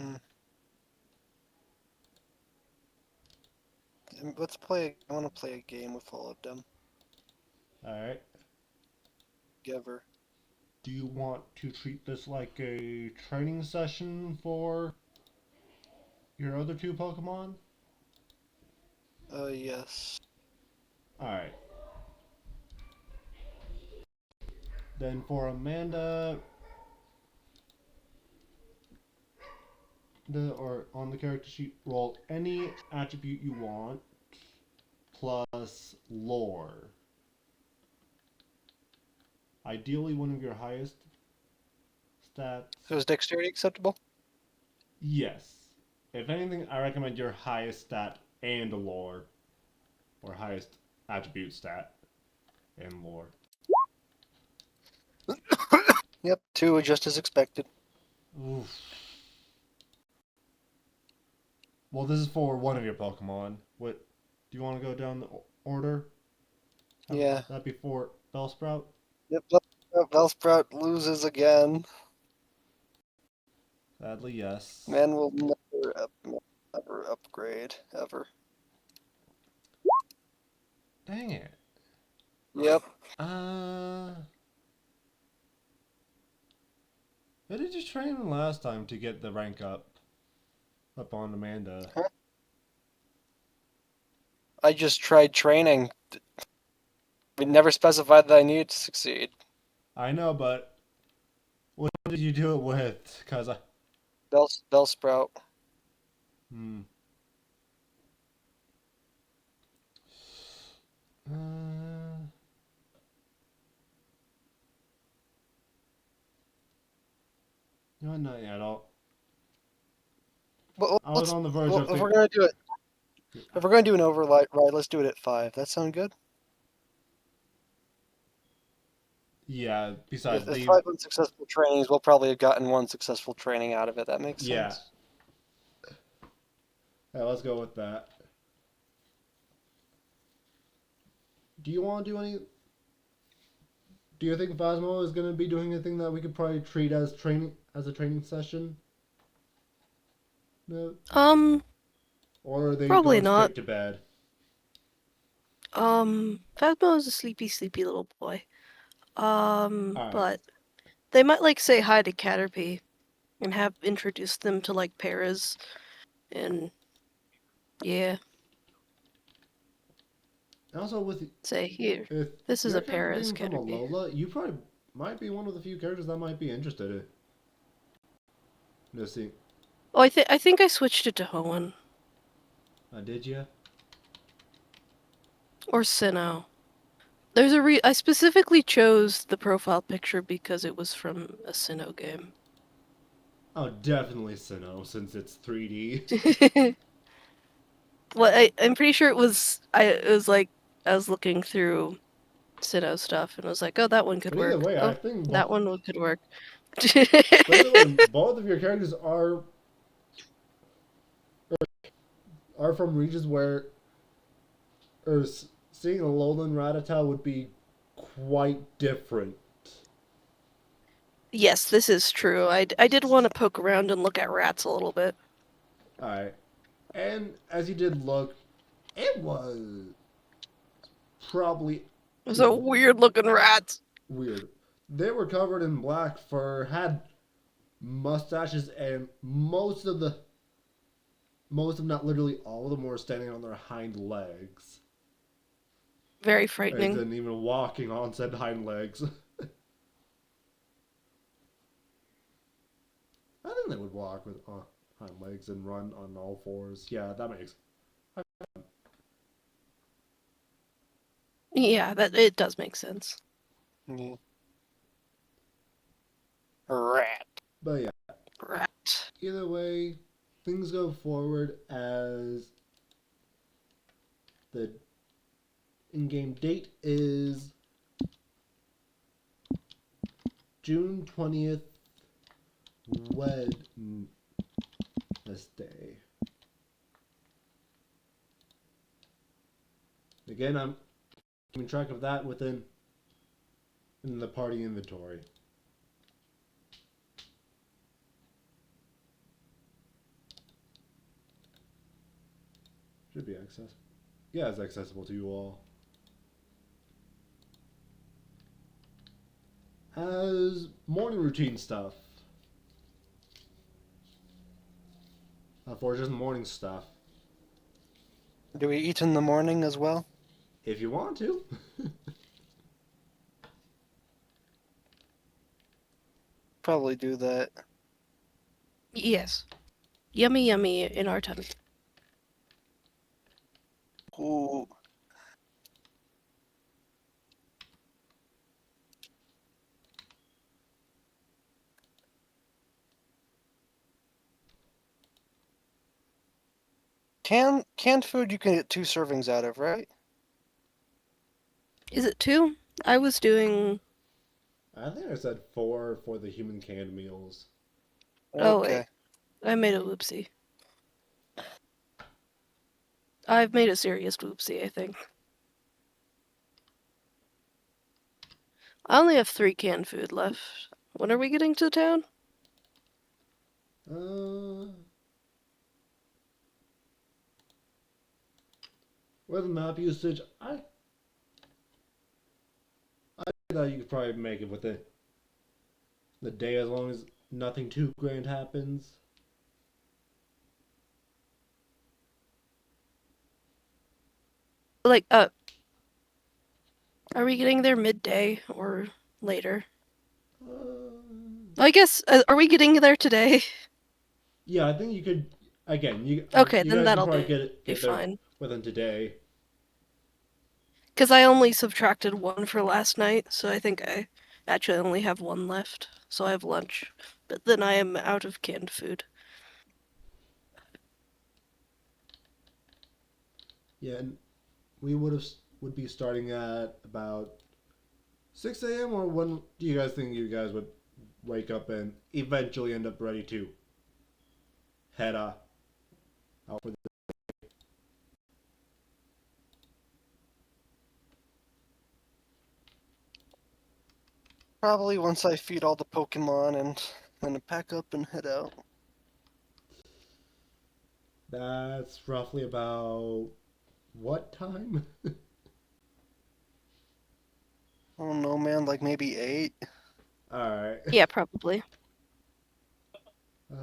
Hmm. Let's play. I want to play a game with all of them. Alright. Together. Do you want to treat this like a training session for your other two Pokemon? Yes. Alright. Then for Amanda, or on the character sheet, roll any attribute you want plus lore. Ideally, one of your highest stats. So is dexterity acceptable? Yes. If anything, I recommend your highest stat and lore, or highest attribute stat and lore. Yep, 2, just as expected. Oof. Well, this is for one of your Pokemon. What do you want to go down the order? Yeah. That before Bellsprout? Yep. Bellsprout loses again. Sadly, yes. Man will never upgrade ever. Dang it. Yep. How did you train last time to get the rank up on Amanda? Huh? I just tried training. We never specified that I needed to succeed. I know, but what did you do it with? Cause I. Bellsprout. Hmm. Uh, no, not yet. Well, I was on the verge of if we're thinking. gonna do it, if we're gonna do an override, let's do it at 5. That sound good? Yeah. Besides, If they. 5 unsuccessful trainings, we'll probably have gotten 1 successful training out of it. That makes Yeah. sense. Yeah. Let's go with that. Do you want to do any? Do you think Phasmo is going to be doing anything that we could probably treat as a training session? No. Um, Or are they Probably going not. straight to bed? Phasmo is a sleepy, sleepy little boy. All right. But they might like say hi to Caterpie and have introduced them to like Paras and yeah, Also, with say here, if this is your a character Paras, being from Caterpie. Alola, you probably might be one of the few characters that might be interested in. Just see. Oh, I think I switched it to Hoenn Did you? or Sinnoh. I specifically chose the profile picture because it was from a Sinnoh game. Oh, definitely Sinnoh, since it's 3D. Well, I'm pretty sure it was like I was looking through Sinnoh stuff and was like, oh, that one could But either work. way, I Oh, think that one could work. but either way, both of your characters are from regions where or seeing a lowland Rattata would be quite different. Yes, this is true. I did want to poke around and look at rats a little bit. Alright. And as you did look, it was probably, Those you are know, weird looking rats. weird. They were covered in black fur, had mustaches, and most of not literally all of them were standing on their hind legs. Very And frightening. then even walking on said hind legs. I think they would walk with hind legs and run on all fours. Yeah, that makes. Yeah, that it does make sense. Mm. Rat. But yeah, Rat. either way, things go forward as the in-game date is June 20th, Wednesday. Again, I'm keeping track of that in the party inventory. Should be accessible. Yeah, it's accessible to you all. As morning routine stuff. For just morning stuff. Do we eat in the morning as well? If you want to. Probably do that. Yes. Yummy, yummy in our tummy. Ooh. Canned food you can get 2 servings out of, right? Is it 2? I was doing. I think I said 4 for the human canned meals. Oh, wait. Okay. I made a whoopsie. I've made a serious whoopsie, I think. I only have 3 canned food left. When are we getting to town? With map usage, I thought you could probably make it within the day as long as nothing too grand happens. Like, are we getting there midday or later? I guess, are we getting there today? Yeah, I think you could. Again, Okay, you then guys can that'll probably be get there fine. within today. Because I only subtracted 1 for last night, so I think I actually only have 1 left. So I have lunch. But then I am out of canned food. Yeah, and we would be starting at about 6 a.m. or when do you guys think you guys would wake up and eventually end up ready to head out for the Probably once I feed all the Pokemon and then pack up and head out. That's roughly about what time? I don't know, man, like maybe 8? Alright. Yeah, probably. Uh,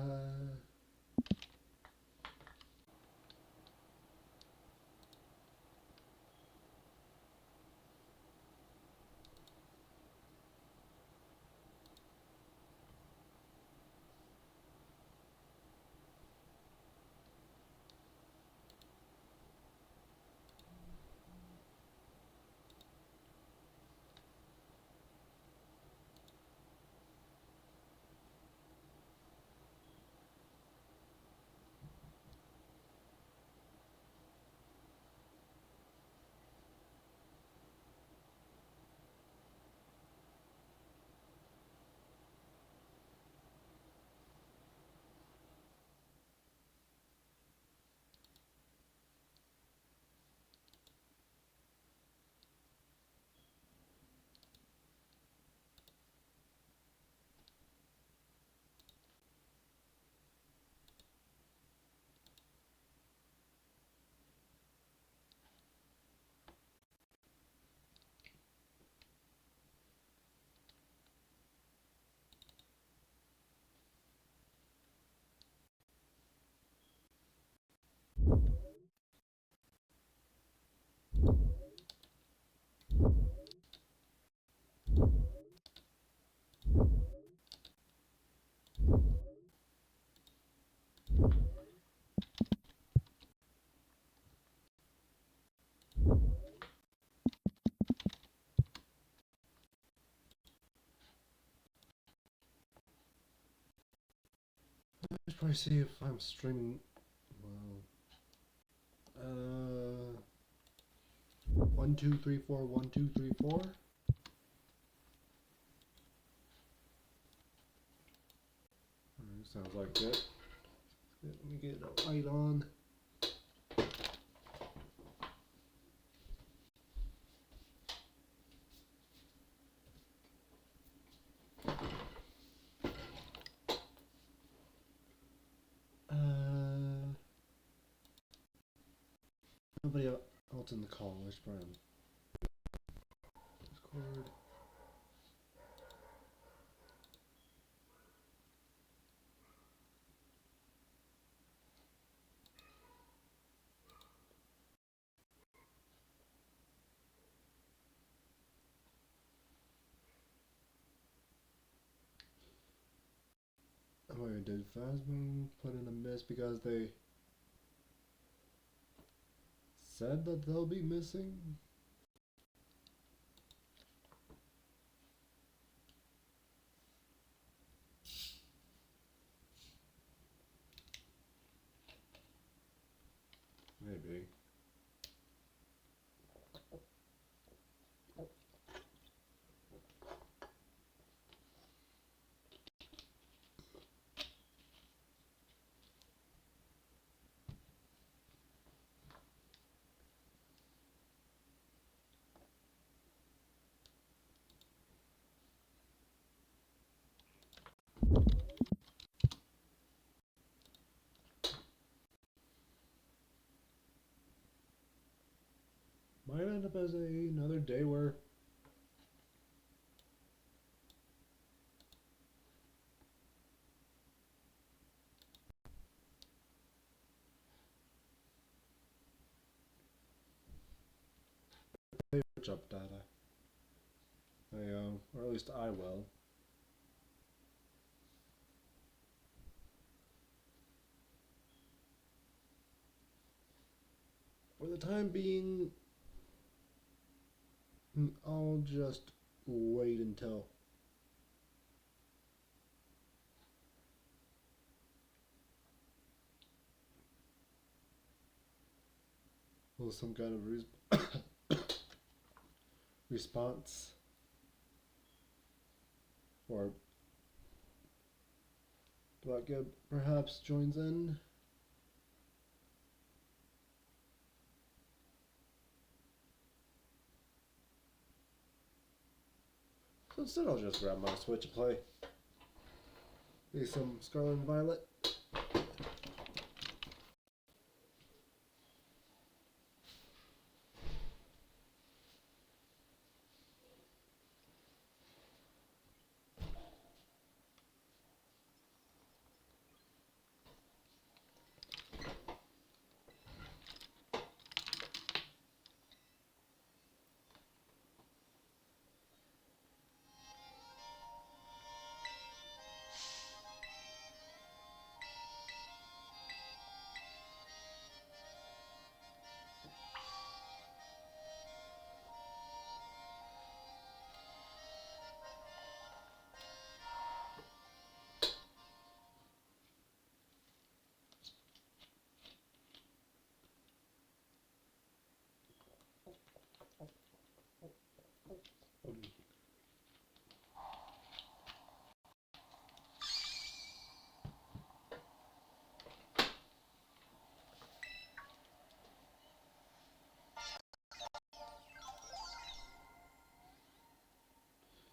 I should probably see if I'm streaming. Well, 1 2 3 4 1 2 3 4. Sounds like it. Let me get a light on. Uh, Nobody else in the call. Where's Brian? Discord. Oh, I did phasmo put in a miss because they said that they'll be missing? Maybe. Might end up as another day where they search up data. Or at least I will. For the time being, I'll just wait until some kind of response or doatgib perhaps joins in. So instead I'll just grab my Switch and play some Scarlet and Violet.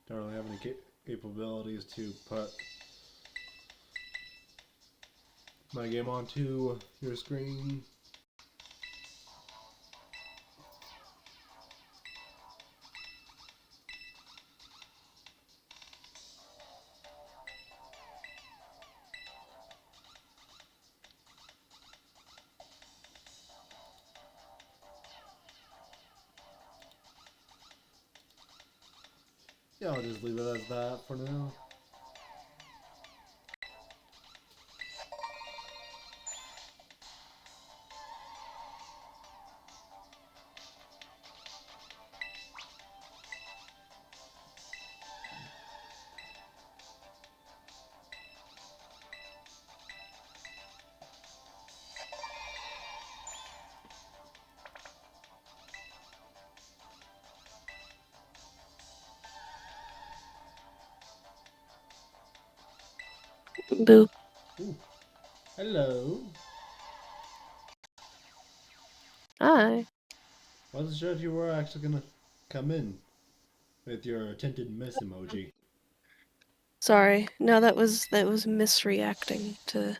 Don't really have any capabilities to put my game onto your screen. Yeah, I'll just leave it as that for now. Boo. Ooh. Hello. Hi. Wasn't sure if you were actually gonna come in with your attempted miss emoji. Sorry. No, that was misreacting to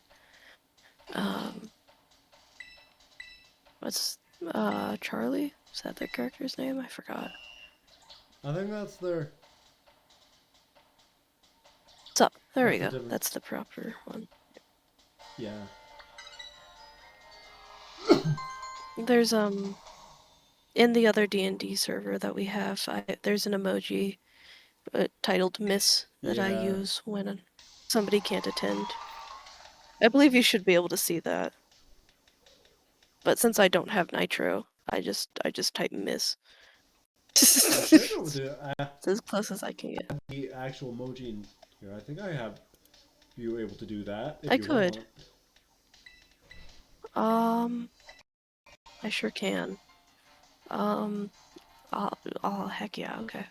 what's Charlie? Is that their character's name? I forgot. I think that's their. What's up? There That's we a go. different. That's the proper one. Yeah. There's in the other D&D server that we have, there's an emoji titled Miss that I Yeah. use when somebody can't attend. I believe you should be able to see that. But since I don't have Nitro, I just type Miss. You should be able to add It's as close as I can get. the actual emoji in here. I think I have you able to do that if I you could. want. I sure can. Oh, heck yeah, okay.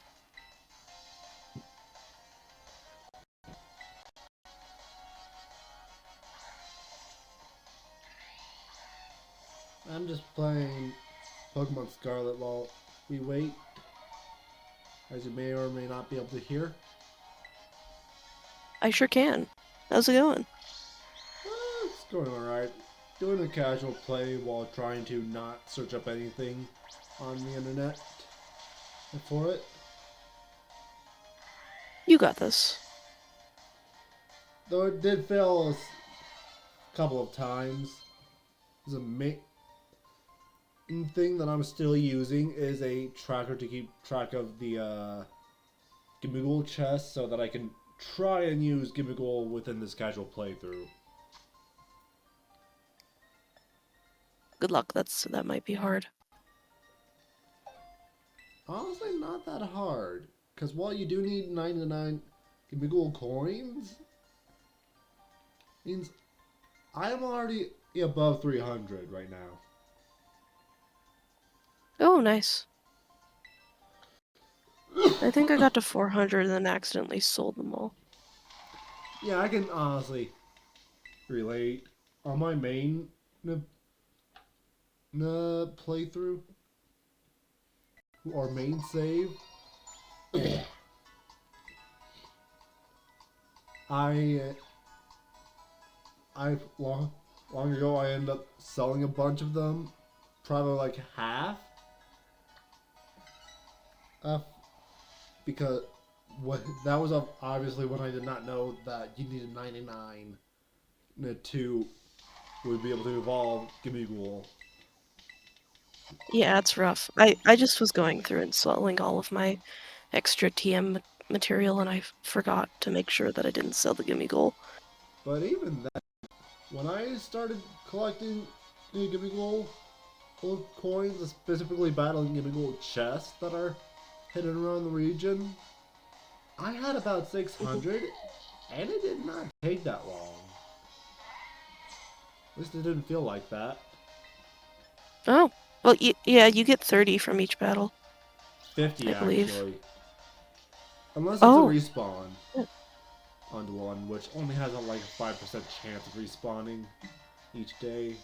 I'm just playing Pokemon Scarlet while we wait, as you may or may not be able to hear. I sure can. How's it going? It's going alright. Doing a casual play while trying to not search up anything on the internet for it. You got this. Though it did fail a couple of times. The main thing that I'm still using is a tracker to keep track of the Gimmigool chest so that I can try and use Gimmigool within this casual playthrough. Good luck. That might be hard. Honestly, not that hard. Because while you do need 99 Gimmigool coins, means I am already above 300 right now. Oh, nice. I think I got to 400 and then accidentally sold them all. Yeah, I can honestly relate. On my main playthrough, or main save, I long ago I ended up selling a bunch of them, probably like half, uh, because that was obviously when I did not know that you needed 99 to would be able to evolve Gimmigool. Yeah, it's rough. I just was going through and selling all of my extra TM material and I forgot to make sure that I didn't sell the Gimme Goal. But even that, when I started collecting Gimmigool coins, specifically battling Gimmigool chests that are hidden around the region, I had about 600, and it did not take that long. At least it didn't feel like that. Oh, well, yeah, you get 30 from each battle, 50 I believe. actually. Unless it's a Oh, respawn onto one, which only has like a 5% chance of respawning each day.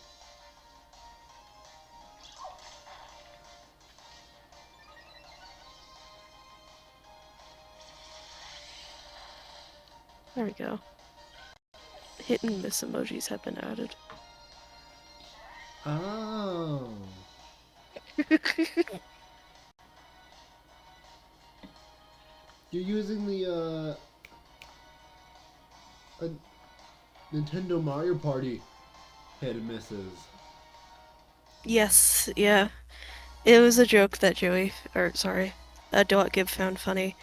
there we go. Hit and miss emojis have been added. Oh. You're using the Nintendo Mario Party hit and misses. Yes, yeah. It was a joke that doatgib found funny.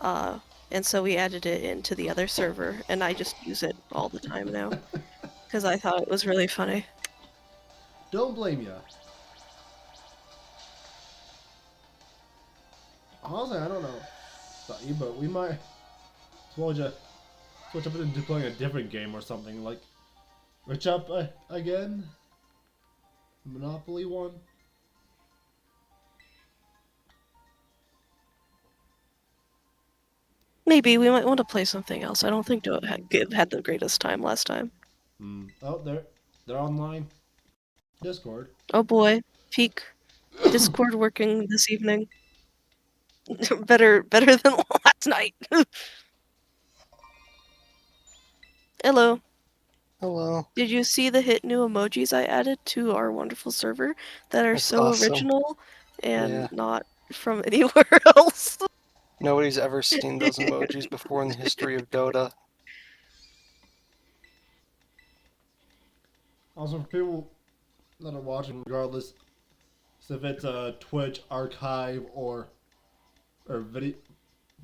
And so we added it into the other server, and I just use it all the time now. Because I thought it was really funny. Don't blame ya. Honestly, I don't know about you, but we might switch up into playing a different game or something, like Rich Up again? Monopoly one? Maybe we might want to play something else. I don't think Doat had the greatest time last time. Oh, they're online. Discord. Oh boy, peak Discord working this evening. better than last night. Hello. Hello. Did you see the hit new emojis I added to our wonderful server that are That's so awesome. original and Yeah. not from anywhere else? Nobody's ever seen those emojis before in the history of Dota. Also, for people that are watching, regardless if it's a Twitch archive or video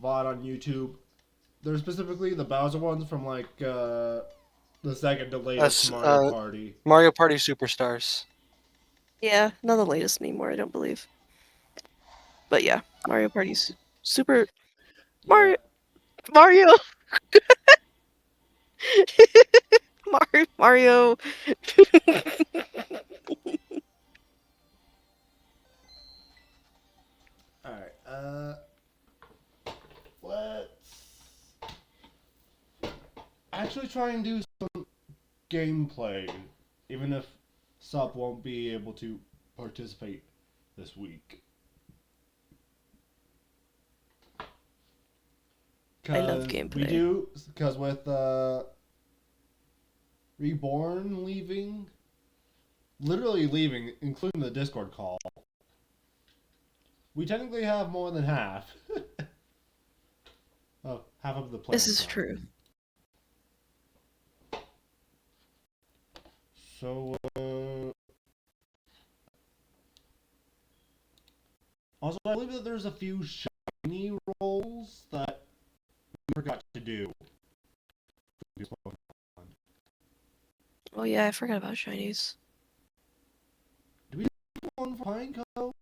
VOD on YouTube, they're specifically the Bowser ones from like the second to latest Mario Party. Mario Party Superstars. Yeah, not the latest anymore, I don't believe. But yeah, Mario Party's super Yeah. Mario Mario. All right. Let's actually try and do some gameplay, even if Sup won't be able to participate this week. I love gameplay. Because with Reborn leaving, literally leaving, including the Discord call, we technically have more than half. Oh, half of the players. This is true. So, also, I believe that there's a few shiny rolls that we forgot to do. Oh yeah, I forgot about shinies. Do we do one for Pineco?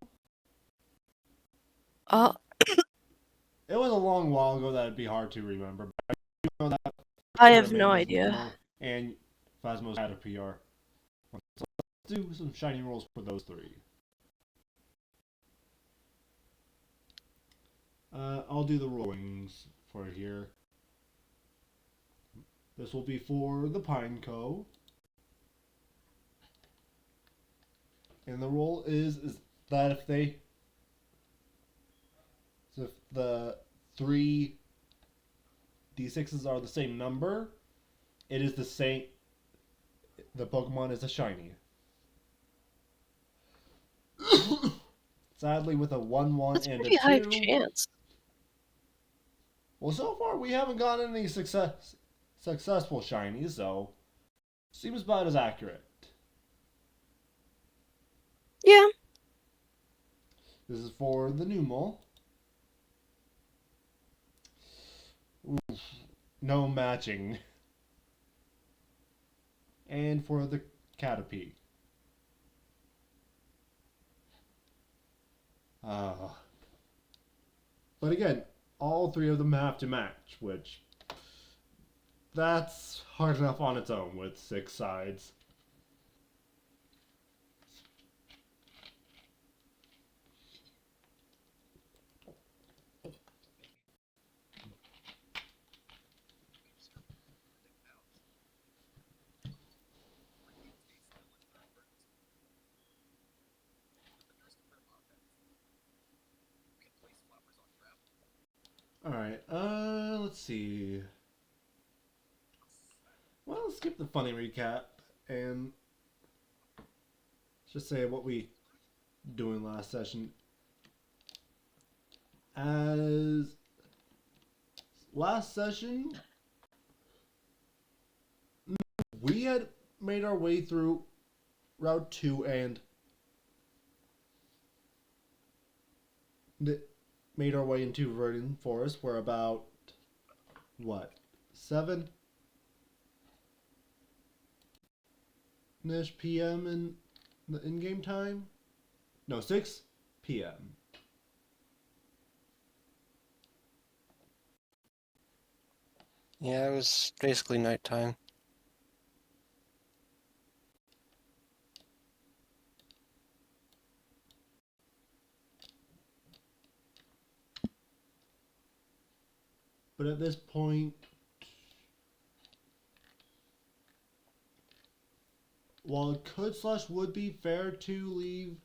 Uh, It was a long while ago that it'd be hard to remember, but I do know that I have no Amanda's idea. and Phasmo's had a PR. So let's do some shiny rolls for those three. I'll do the rollings for here. This will be for the Pineco. And the roll is that if the three d6s are the same number, it is the same. The Pokemon is a shiny. Sadly, with a 1-1 That's and a pretty high 2. chance. Well, so far we haven't gotten any successful shinies, so seems about as accurate. Yeah. This is for the Numel. Oof, no matching. And for the Caterpie. But again, all three of them have to match, which that's hard enough on its own with 6 sides. Alright, let's see. Well, let's skip the funny recap and just say what we doing last session. As last session, we had made our way through Route 2 and made our way into Verdant Forest. We're about, what, 7 ish p.m. in the in-game time? No, 6 p.m. Yeah, it was basically nighttime. But at this point, while it could / would be fair to leave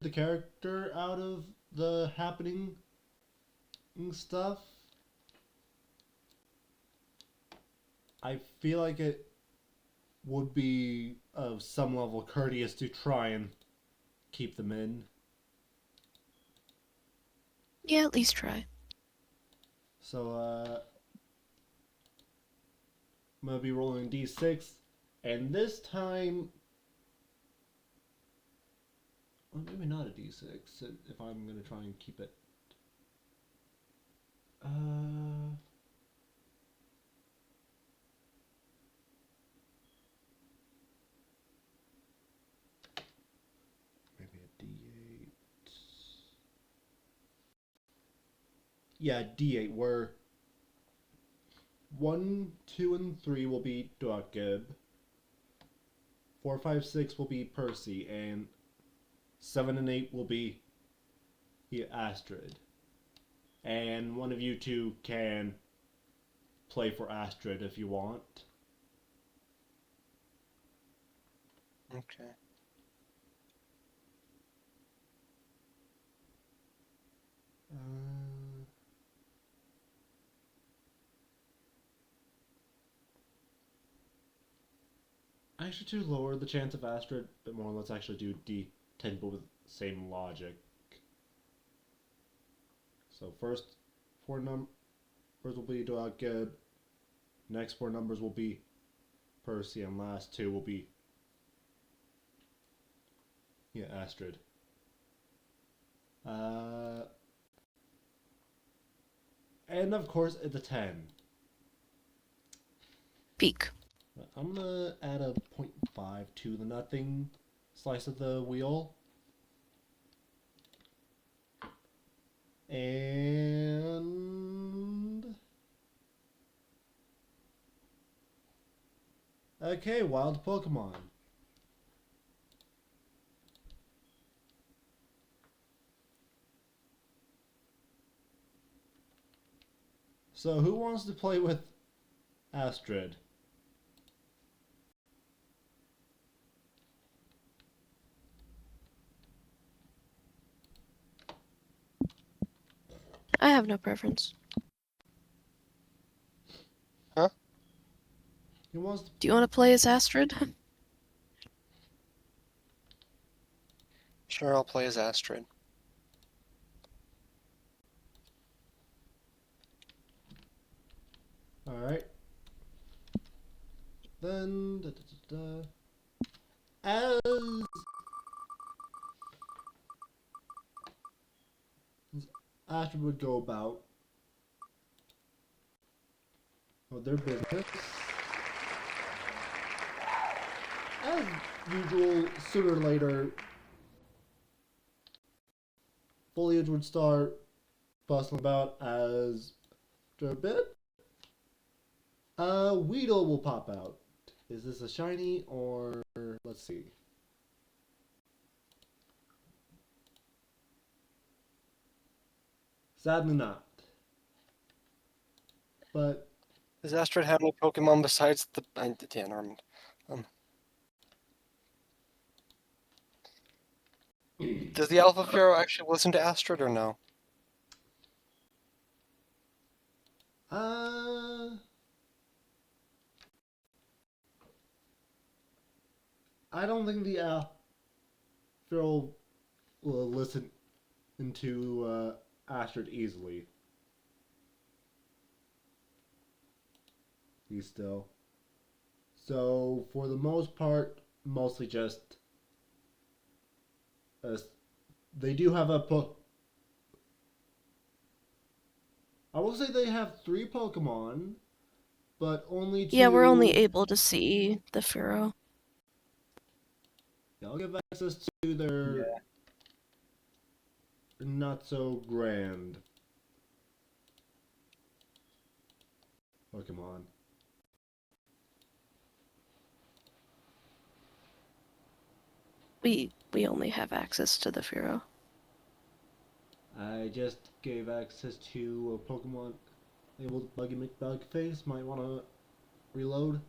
the character out of the happening stuff, I feel like it would be of some level courteous to try and keep them in. Yeah, at least try. So I'm gonna be rolling d6, and this time, well, maybe not a d6 if I'm gonna try and keep it. Maybe a d8. Yeah, d8. Where 1, 2, and 3 will be doatgib. 4, 5, 6 will be Percy, and 7 and 8 will be Astrid. And one of you two can play for Astrid if you want. Okay. Actually, to lower the chance of Astrid a bit more, let's actually do D10 but with the same logic. So first 4 numbers will be doatgib, next 4 numbers will be Percy, and last 2 will be Astrid. And of course, it's a 10. Peak. I'm gonna add a 0.5 to the nothing slice of the wheel. And okay, wild Pokemon. So who wants to play with Astrid? I have no preference. Huh? Who wants to... Do you want to play as Astrid? Sure, I'll play as Astrid. Alright. Then as Astrid would go about their business. As usual, sooner or later, foliage would start bustling about as after a bit. Weedle will pop out. Is this a shiny or let's see. Sadly not. But Does Astrid have any Pokemon besides the... yeah, never mind. Does the Alpha Pharaoh actually listen to Astrid or no? I don't think the Pharaoh will listen to Astrid easily. He's still. So for the most part, mostly just they do have I will say they have 3 Pokemon, but only 2. Yeah, we're only able to see the Pharaoh. I'll give access to their not so grand Pokemon. We only have access to the Pharaoh. I just gave access to a Pokemon labeled Buggy McBugface. Might want to reload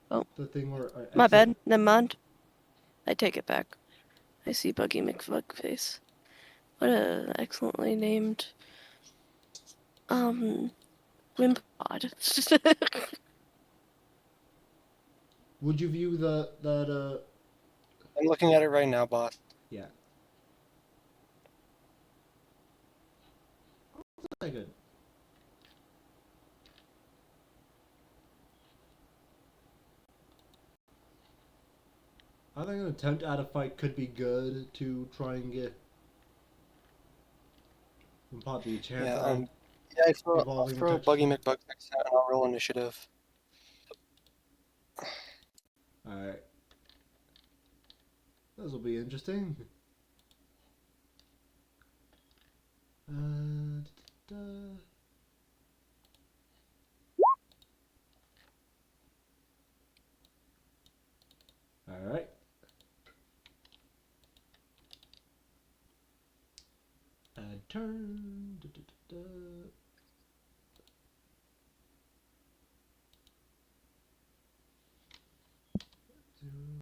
the thing where I My bad. Never mind. I take it back. I see Buggy McFugface. What a excellently named Wimpod. Would you view I'm looking at it right now, boss. yeah. Very good. I think an attempt at a fight could be good to try and get probably a chance Yeah, at yeah, I'll evolving throw Buggy potentially. McBuck next time and I'll roll initiative. Alright. This will be interesting. Da, da, da. Alright. Add turn. Da, da, da, da. Zero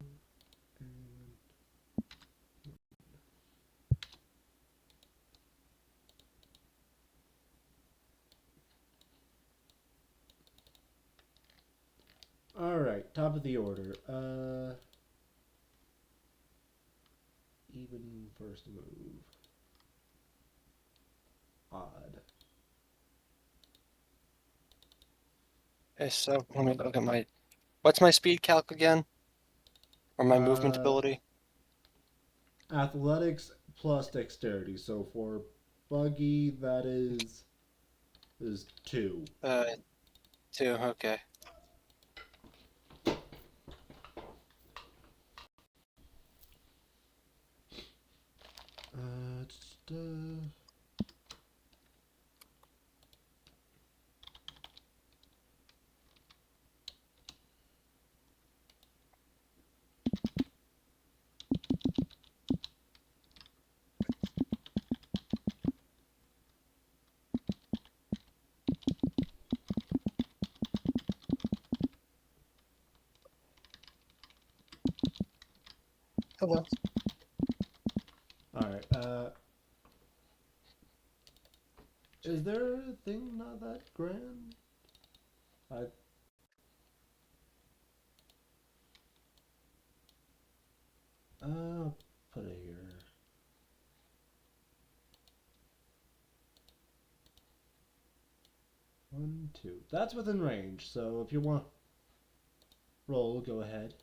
and alright, top of the order. Even first move. Odd. Okay, so let me look at my. What's my speed calc again? Or my movement Uh, ability? athletics plus dexterity. So for Buggy, that is 2. Uh, 2. Okay. Da, Hello. alright, is there a thing not that grand? I put it here. One, two. That's within range, so if you want roll, go ahead.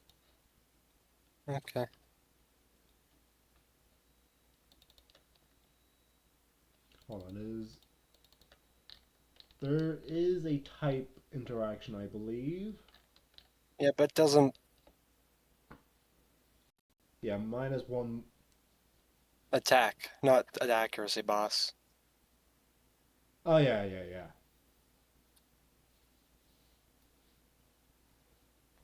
Okay. Hold on, there is a type interaction, I believe. Yeah, but it doesn't Yeah, -1. attack, not an accuracy, boss. Oh yeah, yeah, yeah.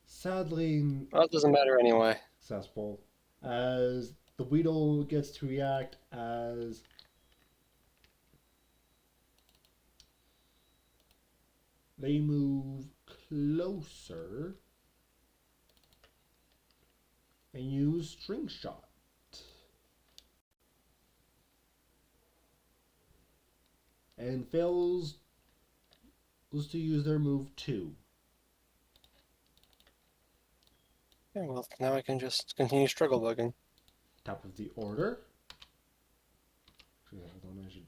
Sadly, Well, it doesn't matter anyway. successful, as the Weedle gets to react as they move closer and use String Shot. And fails to use their move 2. Yeah, well, now I can just continue struggle bugging. Top of the order. Actually, hold on, I should.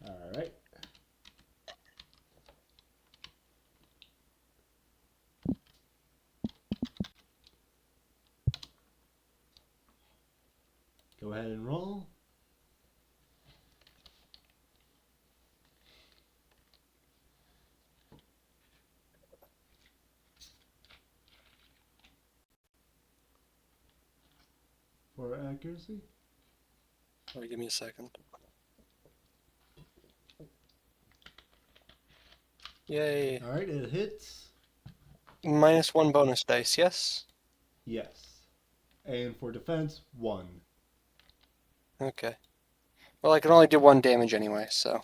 Alright. Go ahead and roll. For accuracy. Sorry, give me a second. Yay. Alright, it hits. -1 bonus dice, yes? Yes. And for defense, 1. Okay. Well, I can only do 1 damage anyway, so.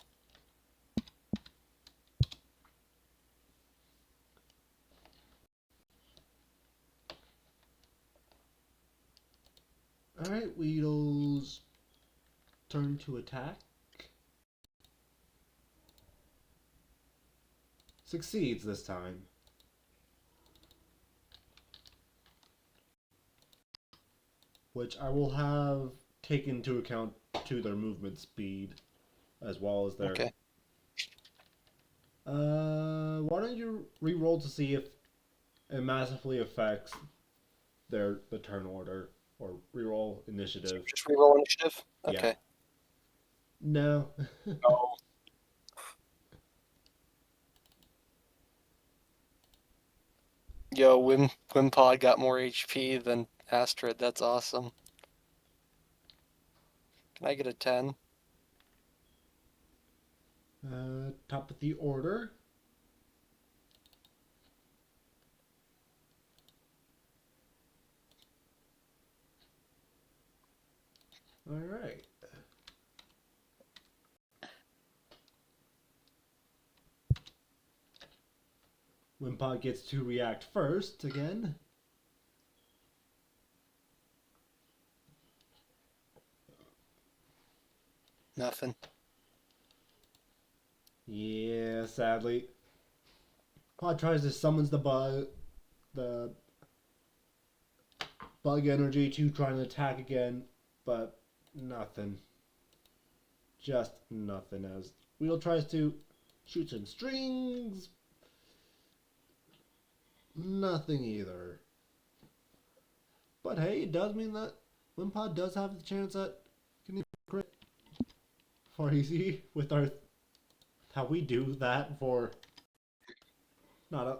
Alright, Weedle's turn to attack. succeeds this time. Which I will have taken into account to their movement speed as well as their. Okay. Why don't you re-roll to see if it massively affects the turn order or re-roll initiative? Just reroll initiative? Yeah. Okay. No. Oh. Yo, Wimpod got more HP than Astrid. That's awesome. Can I get a 10? Top of the order. All right. Wimpod gets to react first again. Nothing. Yeah, sadly. Pod tries to summons the bug energy to try and attack again, but nothing. Just nothing. As Wheel tries to shoot some strings, nothing either. But hey, it does mean that Wimpod does have the chance at getting a crit for easy with our how we do that for not a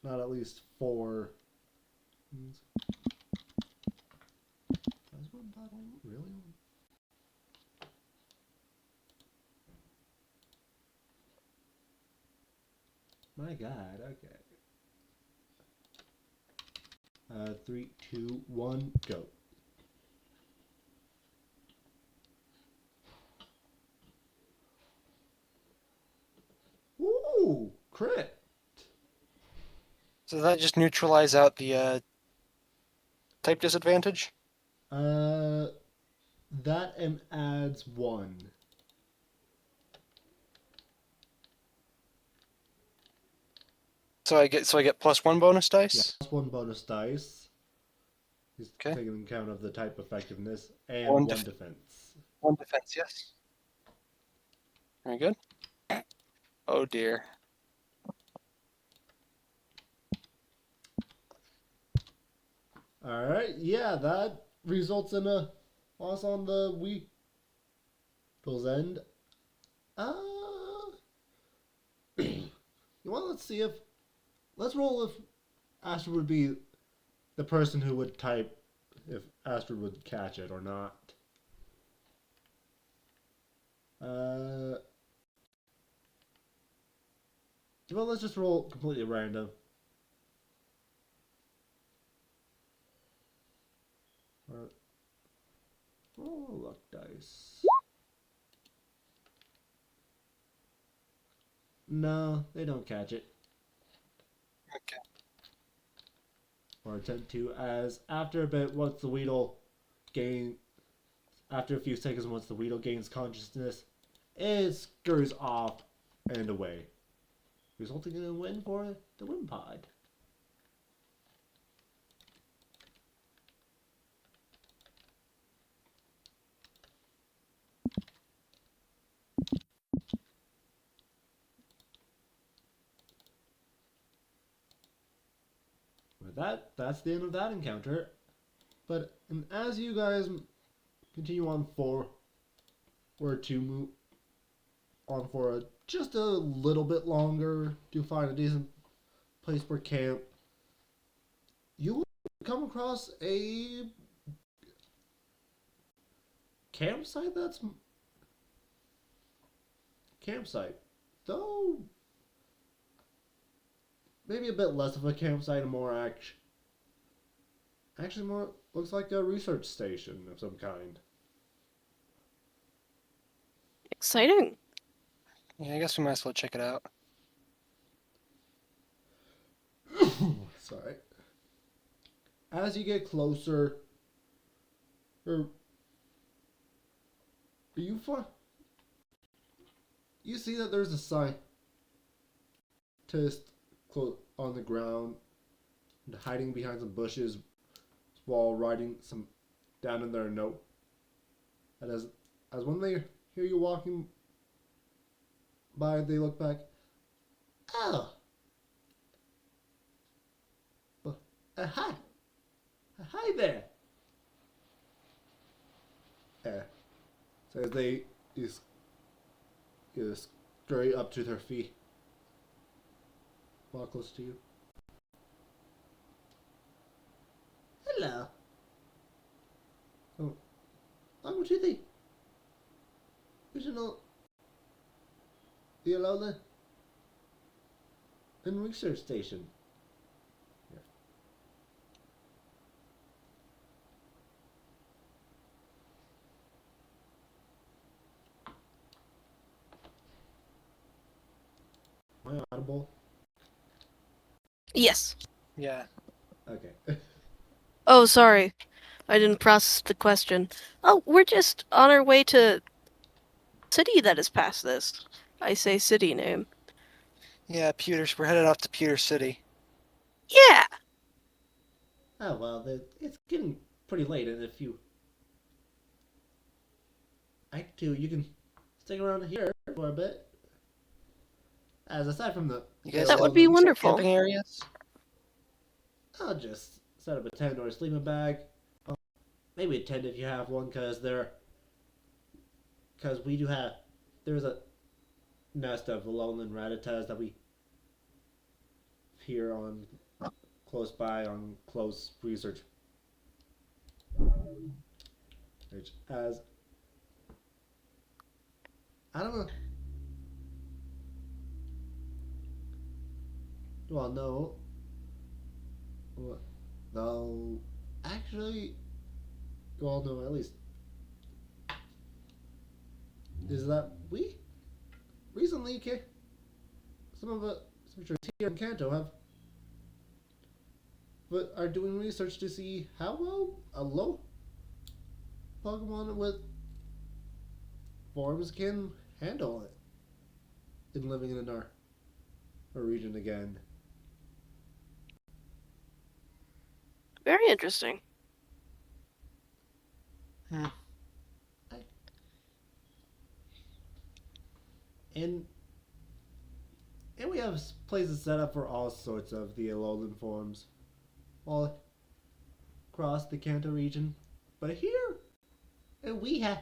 not at least 4. Does Wimpod really? My God. Okay. 3, 2, 1, go. Ooh, crit. So does that just neutralize out the type disadvantage? That and adds 1. So I get +1 bonus Yeah, dice? plus 1 bonus dice. He's Okay. taking account of the type effectiveness and One 1 def- defense. 1 defense, yes. Very good. Oh dear. Alright, yeah, that results in a loss on the Weeple's end. You want let's see if let's roll if Astrid would be the person who would type if Astrid would catch it or not. Well, let's just roll completely random. Roll a luck dice. No, they don't catch it. Okay. Or attempt to, as after a bit, once the Weedle gain, after a few seconds, once the Weedle gains consciousness, it scurries off and away, resulting in a win for the Wimpod. With that, that's the end of that encounter. But and as you guys continue on forward to move on for just a little bit longer to find a decent place for camp, you will come across a campsite though maybe a bit less of a campsite and more actually more looks like a research station of some kind. Exciting. Yeah, I guess we might as well check it out. Sorry. As you get closer, or you find you see that there's a scientist on the ground, hiding behind some bushes while writing some down in their note. And as when they hear you walking by, they look back. Oh, hi, hi there. So as they just scurry up to their feet, walk close to you. Hello. Oh, welcome to the original Yolanda and research station. Yeah. Am I audible? Yes. Yeah. Okay. Oh, sorry. I didn't process the question. Oh, we're just on our way to city that is past this. I say city name. Yeah, Pewters. We're headed off to Pewter City. Yeah. Oh well, it's getting pretty late, and if you like to, you can stick around here for a bit. As aside from You guys That have would be decent wonderful. camping areas? I'll just set up a tent or a sleeping bag. Maybe a tent if you have one, because we do have there's a nest of lowland rattas that we hear on close by on close research. Which as I don't know. Well, no. No. Actually, well, no. At least is that we recently some of us here in Kanto are doing research to see how well a low Pokemon with forms can handle it in living in our region again. Very interesting. Hmm. And we have places set up for all sorts of the Alolan forms all across the Kanto region. But here, we have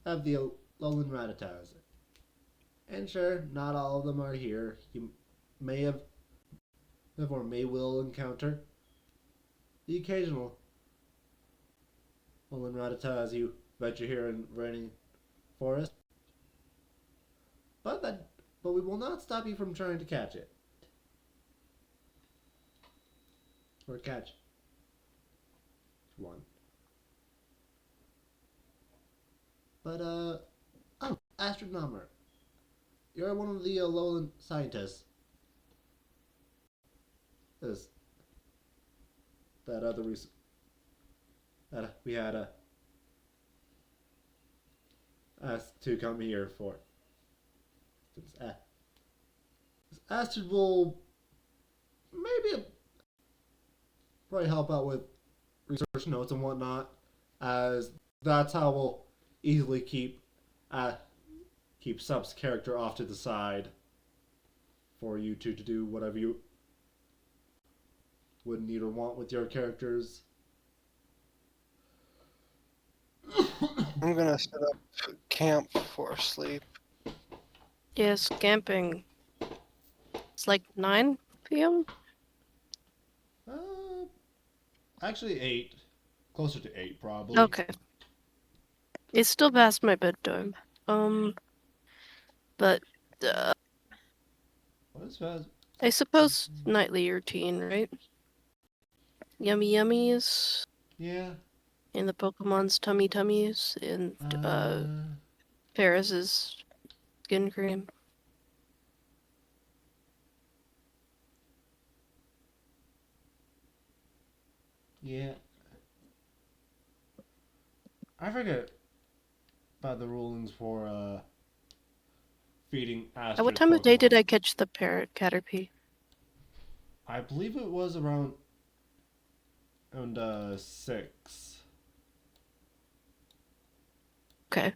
the Alolan Rattatas. And sure, not all of them are here. You may have or may will encounter the occasional Alolan Rattata as you venture here in Raining Forest. But we will not stop you from trying to catch it. Or catch one. But oh, astronomer. You're one of the Alolan scientists. Is that other reason that we had asked to come here for? Astrid will maybe probably help out with research notes and whatnot, as that's how we'll easily keep Sub's character off to the side for you two to do whatever you would need or want with your characters. I'm gonna set up camp for sleep. Yes, camping. It's like 9 p.m. Uh, actually 8. Closer to 8, probably. Okay. It's still past my bedtime. But What is that? I suppose nightly routine, right? Yummy yummies Yeah. in the Pokemon's tummy tummies and Paris's skin cream. Yeah. I forget. by the rulings for feeding At what astrid time of day did Pokemon. I catch the parrot Caterpie? I believe it was around 6. Okay.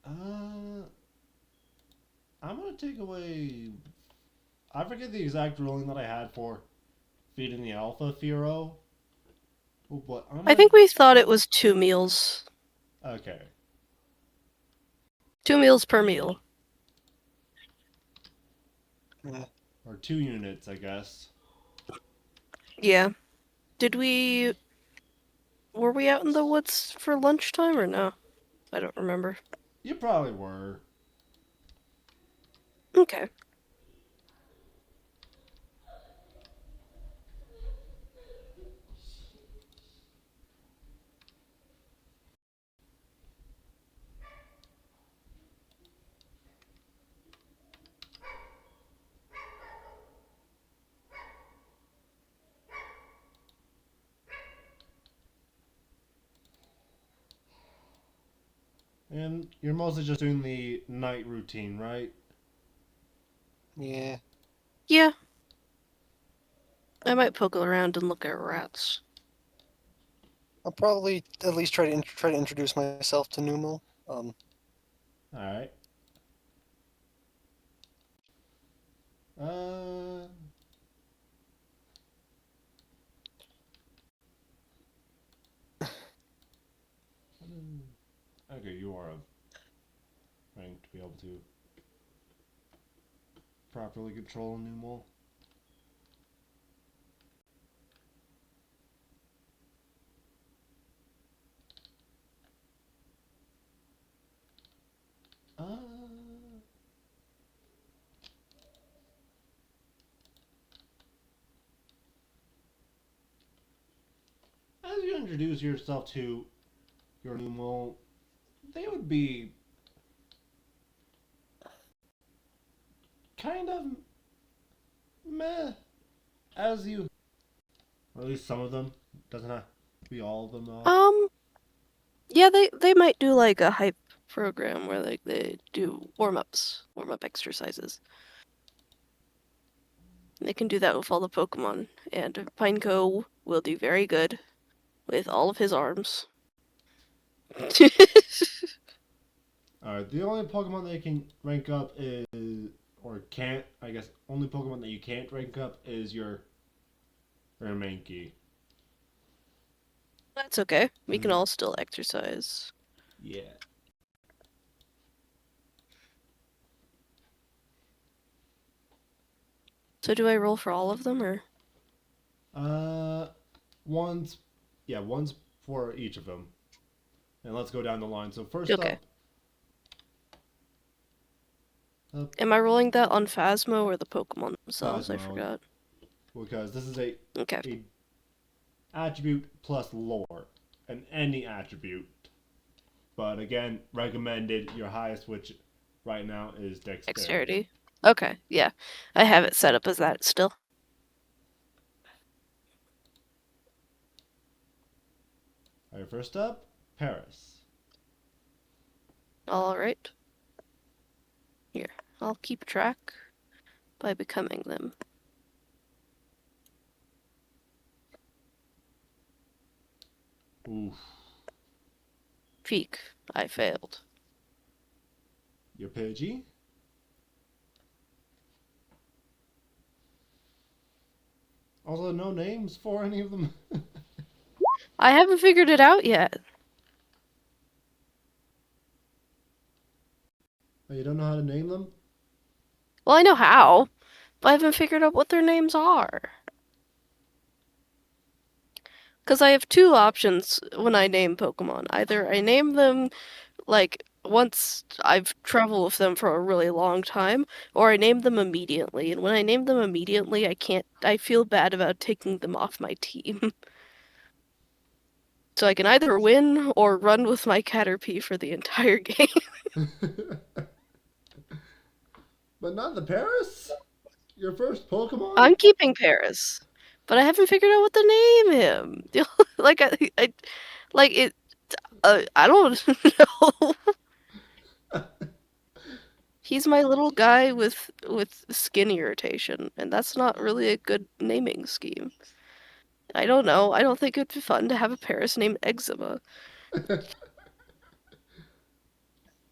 Uh, I'm gonna take away. I forget the exact ruling that I had for feeding the Alpha Furo, but I'm I gonna. think we thought it was 2 meals. Okay. 2 meals per meal. Yeah. Or 2 units, I guess. Yeah. Did we... Were we out in the woods for lunchtime or no? I don't remember. You probably were. Okay. And you're mostly just doing the night routine, right? Yeah. Yeah. I might poke around and look at rats. I'll probably at least try to introduce myself to Numal. Alright. Uh. Okay, you are a rank to be able to properly control a Numel. Uh. As you introduce yourself to your Numel, they would be kind of meh as you. Or at least some of them. Doesn't have to be all of them though. Yeah, they might do like a hype program where like they do warm-up exercises. They can do that with all the Pokemon, and Pineco will do very good with all of his arms. Alright, the only Pokemon that you can rank up is, or can't, I guess, only Pokemon that you can't rank up is your Mankey. That's okay. We can Mhm. all still exercise. Yeah. So do I roll for all of them, or? Uh, one's, yeah, one's for each of them. And let's go down the line. So first Okay. up, Am I rolling that on Phasmo or the Pokemon themselves? I Phasmo, forgot. because this is a Okay. attribute plus lore, and any attribute. But again, recommended your highest, which right now is dexterity. Dexterity. Okay, yeah. I have it set up as that still. Alright, first up, Paris. Alright. Here, I'll keep track by becoming them. Oof. Peak. I failed. Your Pidgey. Also, no names for any of them. I haven't figured it out yet. Oh, you don't know how to name them? Well, I know how, but I haven't figured out what their names are. Because I have two options when I name Pokemon. Either I name them, like, once I've traveled with them for a really long time, or I name them immediately. And when I name them immediately, I feel bad about taking them off my team. So I can either win or run with my Caterpie for the entire game. But not the Paris? Your first Pokemon? I'm keeping Paris, but I haven't figured out what to name him. Like I like it. I don't know. He's my little guy with skin irritation, and that's not really a good naming scheme. I don't know. I don't think it'd be fun to have a Paris named Eczema.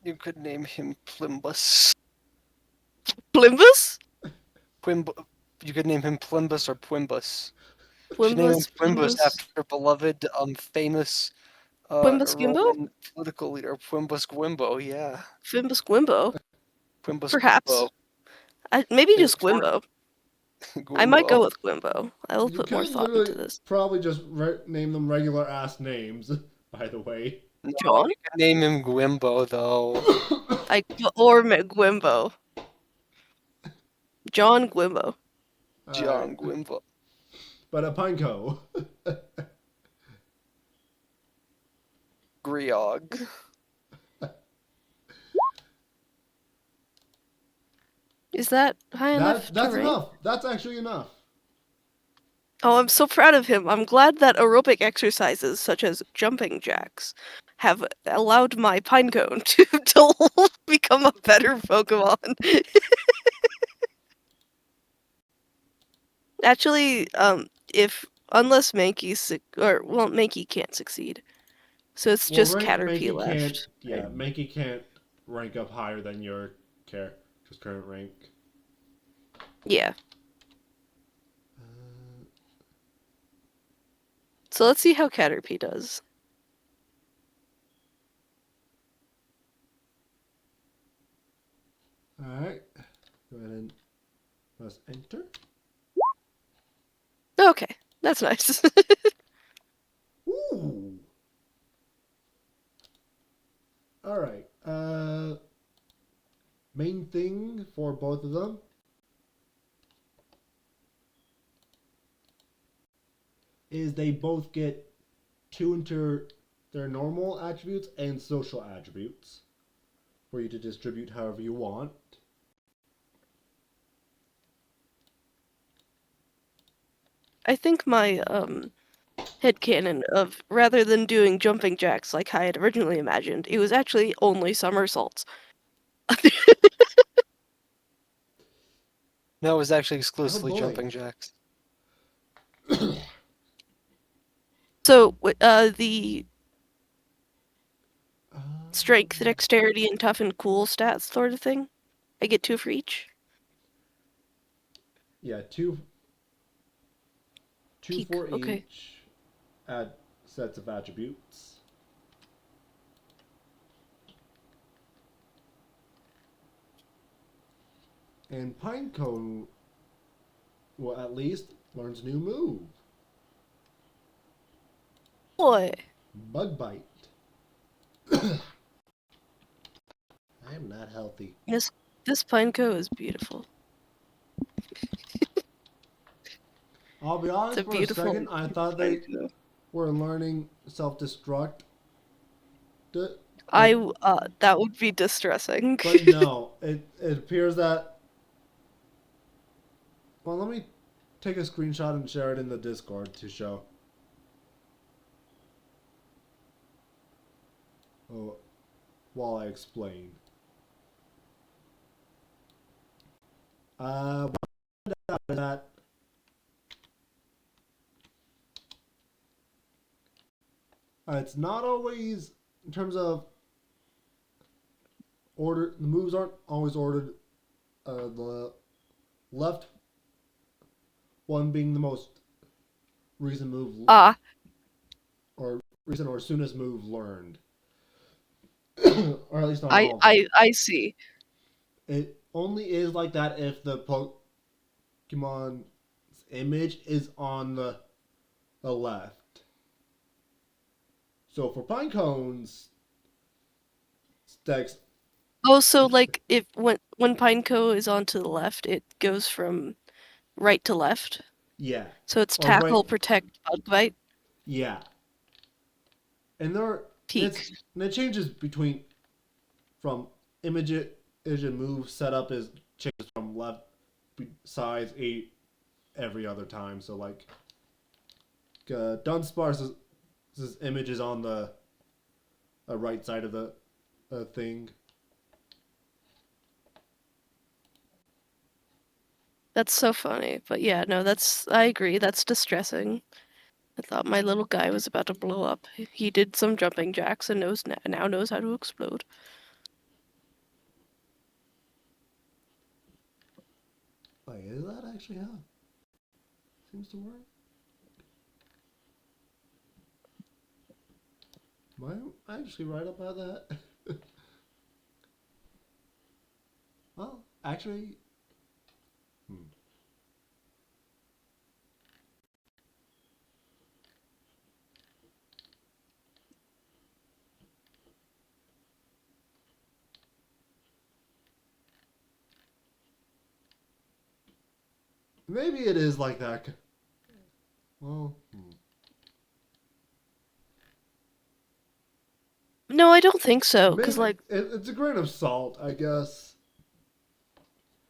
You could name him Plimbus. Plimbus? You could name him Plimbus or Quimbus. You should name him Plimbus? Quimbus Plimbus? after beloved, famous Quimbus Gimbo? Roman political leader Quimbus Gwimbo. Yeah, Fimbus Gwimbo? Quimbus Perhaps. Gwimbo. Maybe His just Gwimbo. I might go Gwimbo. with Gwimbo. I will You put more could thought into literally this. probably just name them regular ass names, by the way. No, John? you could name him Gwimbo though. Or Gwimbo. John Gwimbo. John Gwimbo. But a Pineco. Griog. Is that high enough That's to rank? enough. That's actually enough. Oh, I'm so proud of him. I'm glad that aerobic exercises such as jumping jacks have allowed my pinecone to become a better Pokemon. Actually, if unless Mankey can't succeed, so it's just Caterpie left. Yeah, Mankey can't rank up higher than your character's current rank. Yeah. So let's see how Caterpie does. Alright. Go ahead and press enter. Okay, that's nice. Ooh. Alright. Main thing for both of them is they both get two into their normal attributes and social attributes for you to distribute however you want. I think my headcanon of rather than doing jumping jacks like I had originally imagined, it was actually only somersaults. No, it was actually exclusively Oh, boy. jumping jacks. So the strength, dexterity, and tough and cool stats sort of thing. I get 2 for each. Yeah, two Peak, for okay. each sets of attributes. And Pinecone, well, at least learns a new move. Boy, Bug Bite. I am not healthy. this Pineco is beautiful. I'll be honest, It's a for a beautiful second, I thought they Pineco. were learning self-destruct. That would be distressing. But no, it appears that... Well, let me take a screenshot and share it in the Discord to show. Oh, while I explain. What I found out is that it's not always, in terms of order, the moves aren't always ordered. The left one being the most recent move, or recent or soonest move learned. Or at least not all of them. I see. It only is like that if the Pokemon's image is on the left. So for Pinecone's stacks, Oh, so like if when Pineco is on to the left, it goes from right to left. yeah, So it's Or tackle, right- protect, bug bite, yeah, and peak. it changes between from image and move setup is changes from left sides every other time. So like Dunsparce's image is on the right side of the thing. That's so funny. But yeah, no, I agree. That's distressing. I thought my little guy was about to blow up. He did some jumping jacks and now knows how to explode. Wait, is that actually how it seems to work? Am I actually right about that? Well, actually, maybe it is like that. Well, No, I don't think so. Cause maybe like, it's a grain of salt, I guess.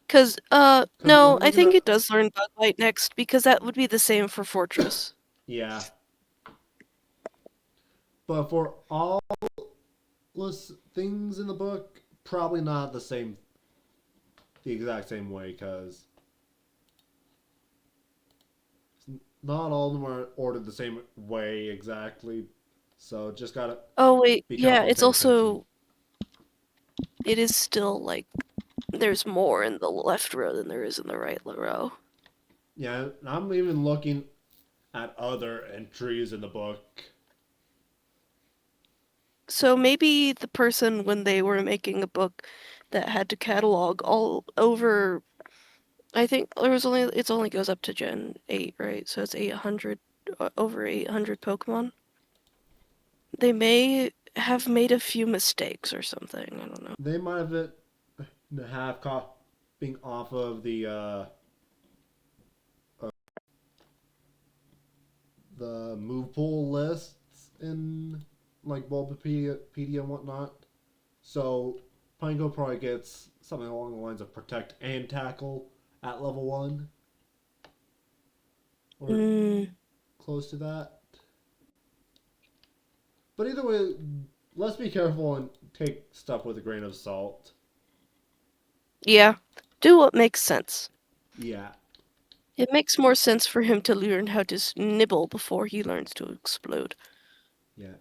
cause Because no, when I looking think at it does learn Bug Bite next because that would be the same for Fortress. yeah, but for all things in the book, probably not the exact same way, because not all of them are ordered the same way exactly. So just gotta Oh wait, be yeah, careful and it's pay attention. also it is still like there's more in the left row than there is in the right row. Yeah, I'm even looking at other entries in the book. So maybe the person when they were making a book that had to catalog all over I think it only goes up to Gen 8, right? So it's 800 over 800 Pokemon. They may have made a few mistakes or something. I don't know. They might have copying off of the move pool lists in like Bulbapedia and whatnot. So Pineco probably gets something along the lines of protect and tackle at level 1 or Mm, close to that. But either way, let's be careful and take stuff with a grain of salt. yeah. Do what makes sense. Yeah. It makes more sense for him to learn how to nibble before he learns to explode. Yeah.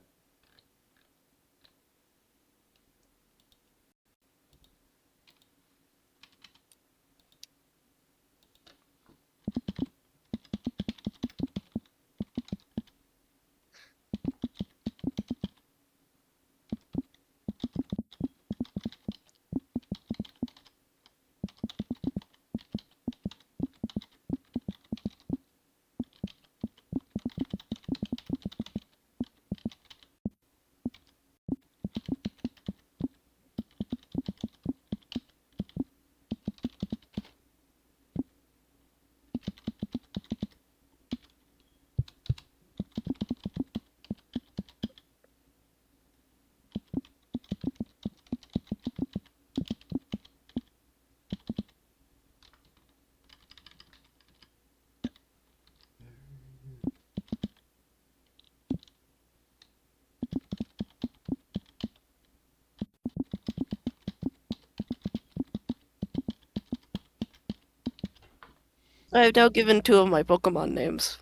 I have now given two of my Pokemon names.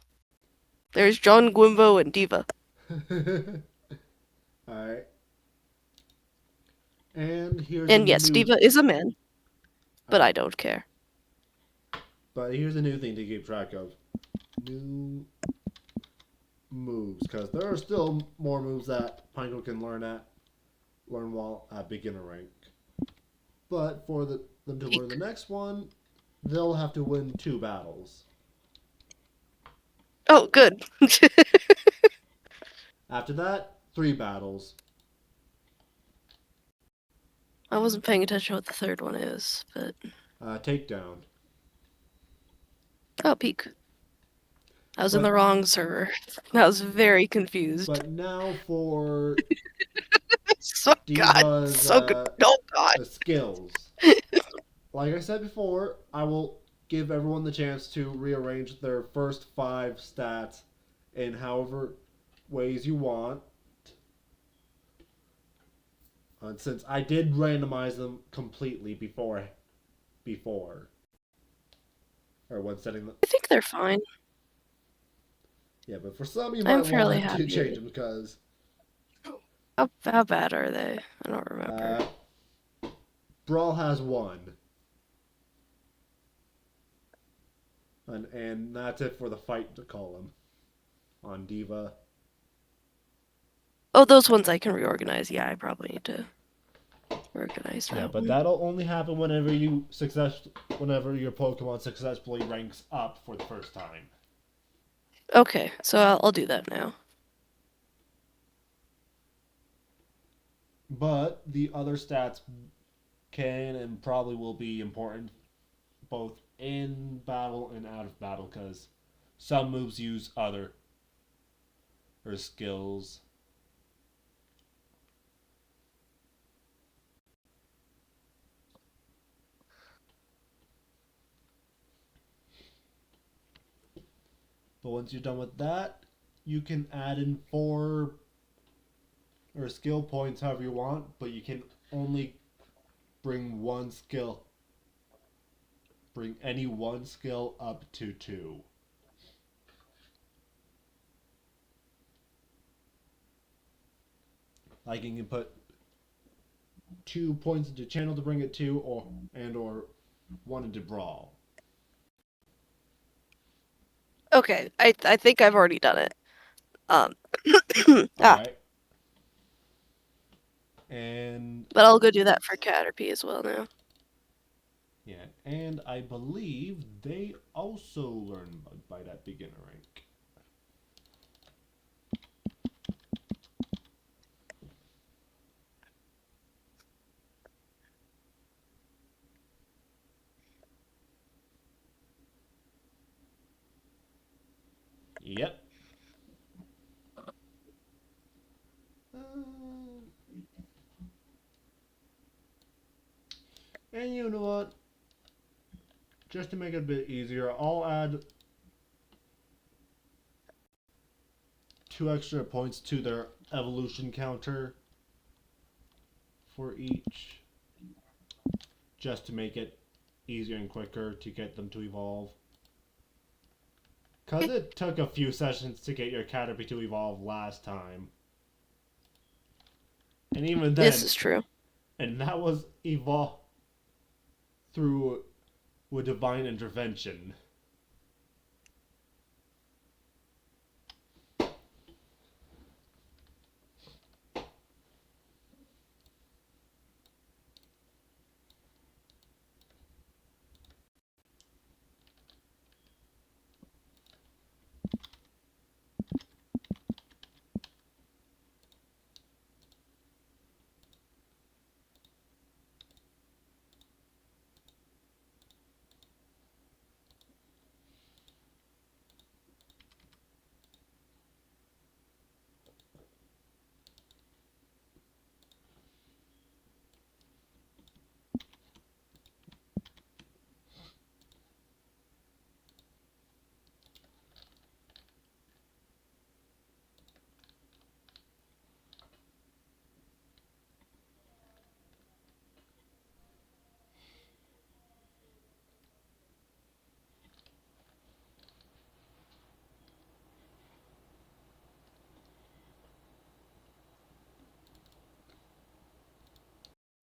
There's John Gwimbo and Diva. Alright. And here's a And yes, new. Diva is a man, but I Alright. don't care. But here's a new thing to keep track of. New moves, because there are still more moves that Pineco can learn while at beginner rank. But for them to learn the next one, they'll have to win 2 battles. Oh, good. After that, 3 battles. I wasn't paying attention what the third one is, but Takedown. oh, peak. I was in the But wrong server. I was very confused. but now for So God, Diva's so good. Oh God. skills like I said before, I will give everyone the chance to rearrange their first 5 stats in however ways you want. And since I did randomize them completely before, or when setting them. I think they're fine. Yeah, but for some you I'm might fairly want to happy. change them because How bad are they? I don't remember. Brawl has 1. And that's it for the fight column on Diva. Oh, those ones I can reorganize. Yeah, I probably need to organize Yeah, that but one. that'll only happen whenever whenever your Pokemon successfully ranks up for the first time. Okay, so I'll do that now. But the other stats can and probably will be important both in battle and out of battle because some moves use other or skills. But once you're done with that, you can add in 4 or skill points however you want, but you can only bring one skill. Bring any one skill up to 2. Like you can put 2 points into channel to bring it 2, or 1 into brawl. Okay, I think I've already done it. All Ah, right. And but I'll go do that for Caterpie as well now. yeah, and I believe they also learn Bug Bite at beginner rank. Yep. And you know what? Just to make it a bit easier, I'll add 2 extra points to their evolution counter for each, just to make it easier and quicker to get them to evolve. Because it took a few sessions to get your Caterpie to evolve last time. And even then, This is true. and that was evolved through a divine intervention.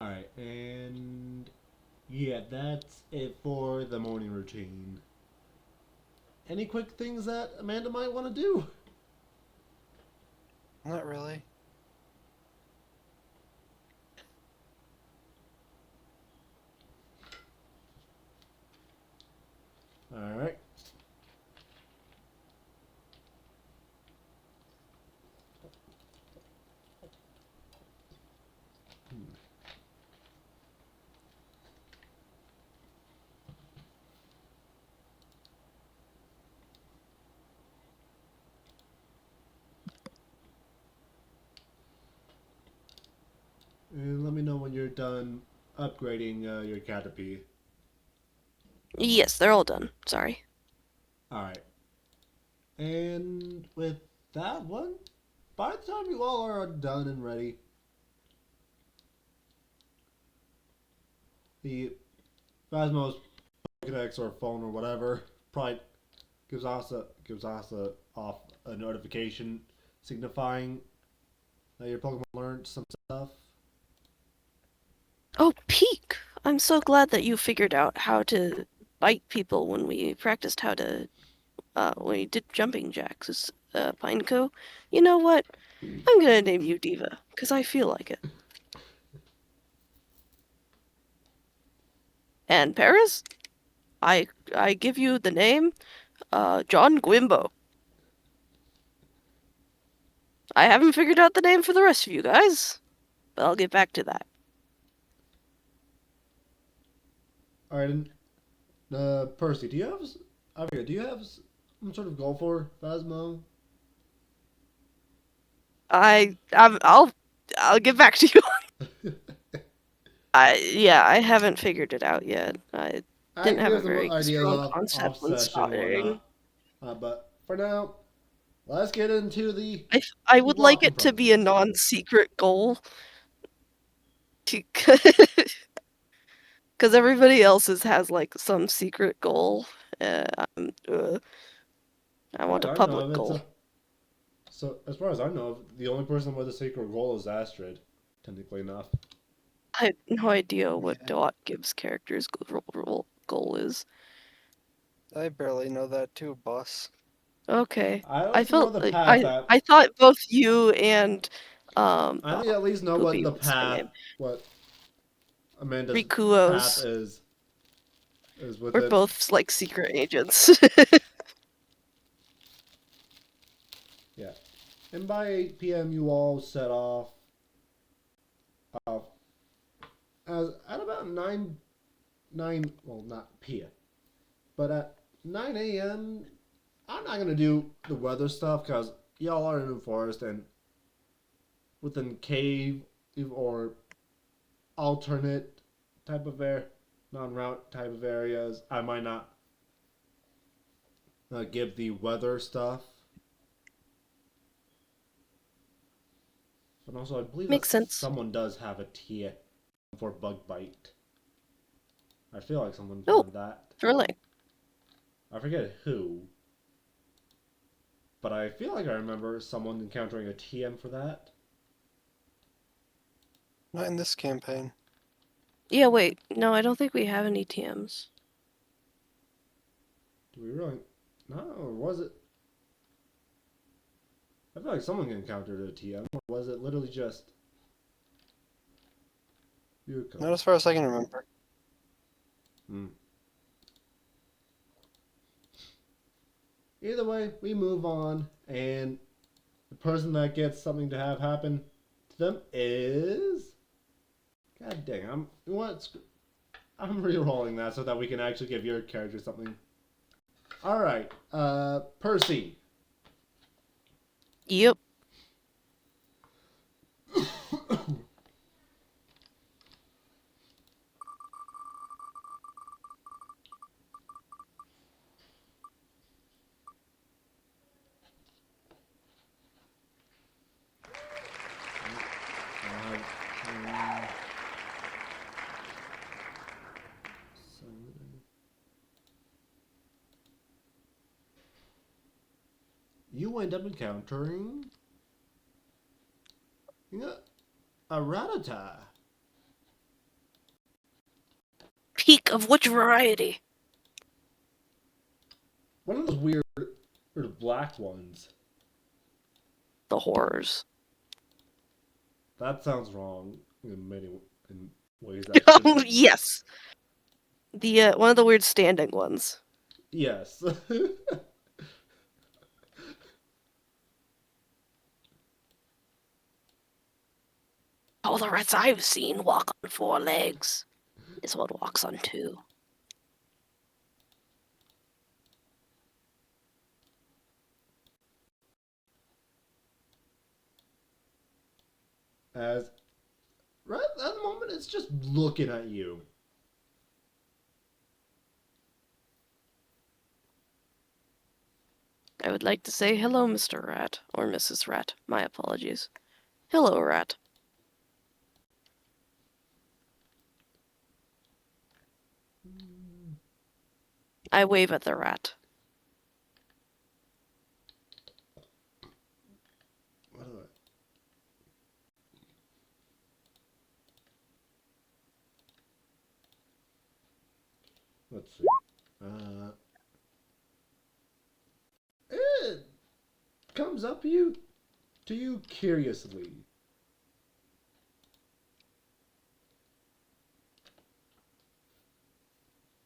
Alright, and yeah, that's it for the morning routine. Any quick things that Amanda might want to do? Not really. Alright. And let me know when you're done upgrading your Caterpie. Yes, they're all done. Sorry. All right. And with that one, by the time you all are done and ready, the Phasmo's Pokedex or phone or whatever probably gives us off a notification signifying that your Pokemon learned some stuff. Oh, Peak! I'm so glad that you figured out how to bite people when we practiced how to, when we did jumping jacks as Pineco. You know what? I'm gonna name you Diva, because I feel like it. And Paris, I give you the name, John Gwimbo. I haven't figured out the name for the rest of you guys, but I'll get back to that. All right, and Percy, I forget, do you have some sort of goal for Phasmo? I'll get back to you. I haven't figured it out yet. I I didn't can have a give some very ideas strong off concept when session and starting. whatnot, but for now, let's get into I the would like walking it to be a process. non-secret goal, because everybody else's has like some secret goal. I As far want as a I know public of, goal. as far as I know of, the only person with a secret goal is Astrid, technically enough. I have no idea what Yeah, doatgib's character's goal is. I barely know that too, boss. Okay, I at I least know felt the path I that I thought both you and I think oh, I at least know Poopy, the what's her path, name? what Amanda's path Rikuo's. is with We're it. both like secret agents. Yeah, and by 8 p.m. you all set off. Uh, as at about nine, well, not p.m. but at 9 a.m. I'm not gonna do the weather stuff because y'all are in the forest and within cave or alternate type of air, non-route type of areas. I might not give the weather stuff, but also I believe that Makes sense. someone does have a TM for bug bite. I feel like someone's Oh, learned that. thrilling. I forget who, but I feel like I remember someone encountering a TM for that. Not in this campaign. Yeah, wait. No, I don't think we have any TMs. Do we really? No, or was it? I feel like someone encountered a TM, or was it literally just Yuko? Not as far as I can remember. Hmm. Either way, we move on, and the person that gets something to have happen to them is. God dang, I'm re-rolling that so that we can actually give your character something. All right, Percy. Yep. You end up encountering a Rattata. Peak of which variety? One of those weird black ones. The horrors. That sounds wrong in ways that Oh, shouldn't. yes. The one of the weird standing ones. Yes. All the rats I've seen walk on four legs. This one walks on two. As right at the moment, it's just looking at you. would like to say hello, Mr. Rat, or Mrs. Rat. My apologies. Hello, Rat. I wave at the rat. What do let's see. It comes up to you curiously.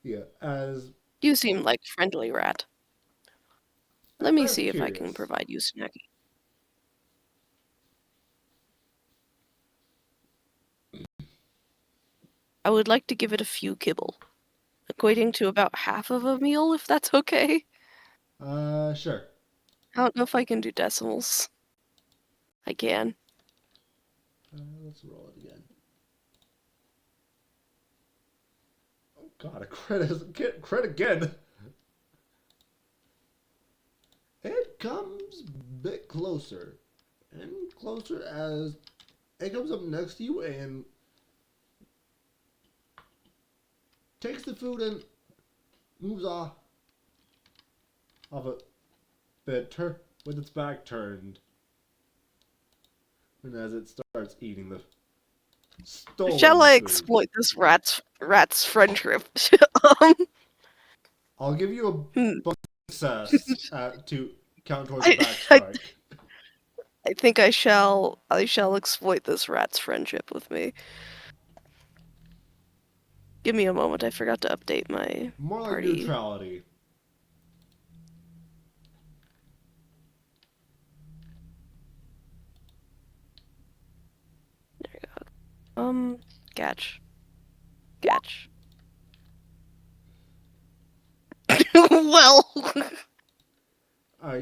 Yeah, as You seem like friendly rat. Let me as see if I can curious. provide you snacky. I would like to give it a few kibble, equating to about half of a meal, if that's okay. Sure. I don't know if I can do decimals. I can. Let's roll it again. Oh God, a crit again. It comes a bit closer and closer as it comes up next to you and takes the food and moves off a bit with its back turned. And as it starts eating the Shall stolen I food, exploit this rat's friendship? um, I'll give you a hmm. bonus success to count towards a I, back I strike. I think I shall exploit this rat's friendship with me. Give me a moment, I forgot to update my More like party. neutrality. There we go. Catch. Catch. Well,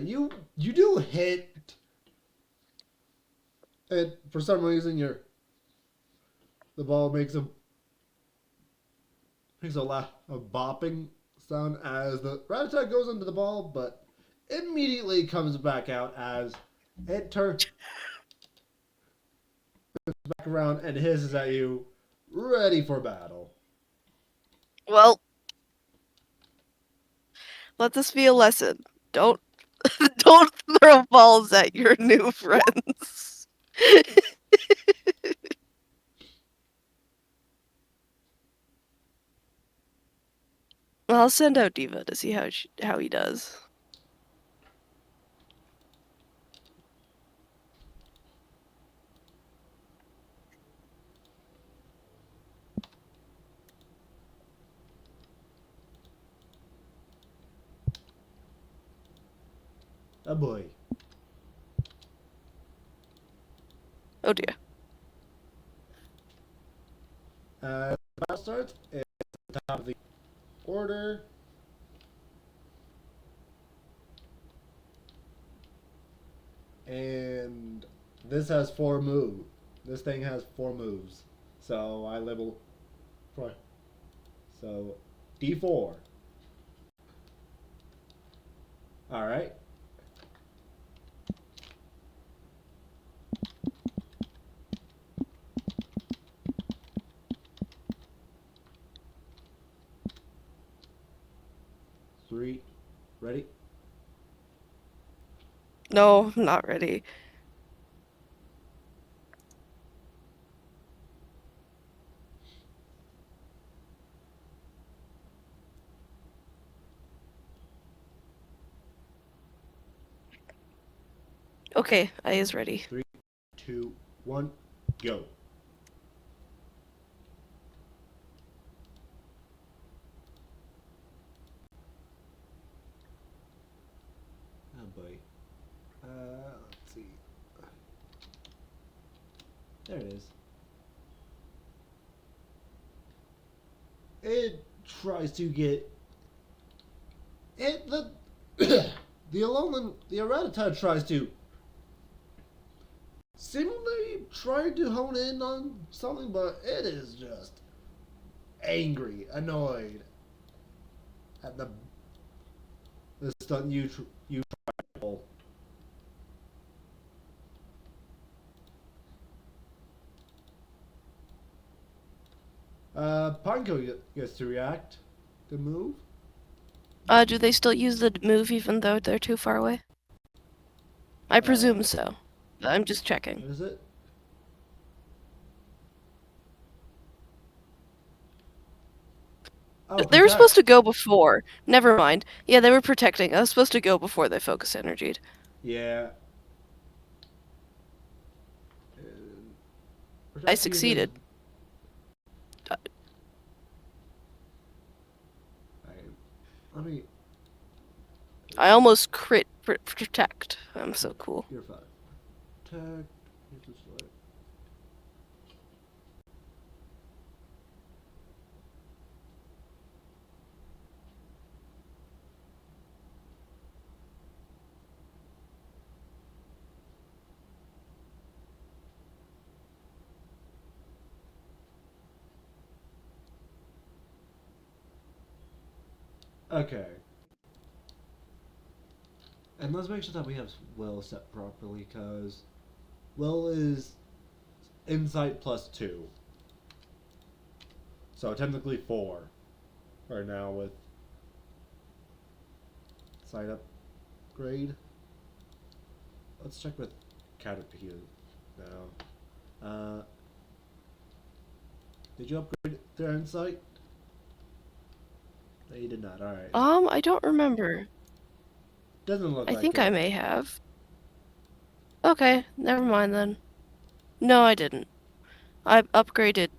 You do hit it for some reason. The ball makes a bopping sound as the rat attack goes into the ball, but immediately comes back out as it turns back around and hisses at you, ready for battle. well, let this be a lesson. Don't don't throw balls at your new friends. I'll send out Diva to see how he does. Oh boy. Oh dear. The battle starts. It's the top of the order. And this has 4 moves. This thing has 4 moves. So I label for so D4. Alright. Three. Ready? No, I'm not ready. Okay, I is ready. 3, 2, 1, go. Oh boy. Let's see. There it is. It tries to get it the the Eradicate tries to seemingly try to hone in on something, but it is just angry, annoyed at the stunt you Panko gets to react. The move. Do they still use the move even though they're too far away? I presume so. I'm just checking. What is it? Oh, They were supposed protect. to go before. Never mind. Yeah, they were protecting. I was supposed to go before they focus energied. Yeah. I Protect succeeded. Let me. I almost crit protect. I'm so cool. You're fine. Protect. Here's the slide. Okay. And let's make sure that we have Will set properly, because Will is Insight +2. So technically 4 right now with side upgrade. Let's check with Caterpillar now. Did you upgrade their Insight? No, you did not. Alright. I don't remember. Doesn't look I like think it. I may have. Okay, never mind then. No, I didn't. I upgraded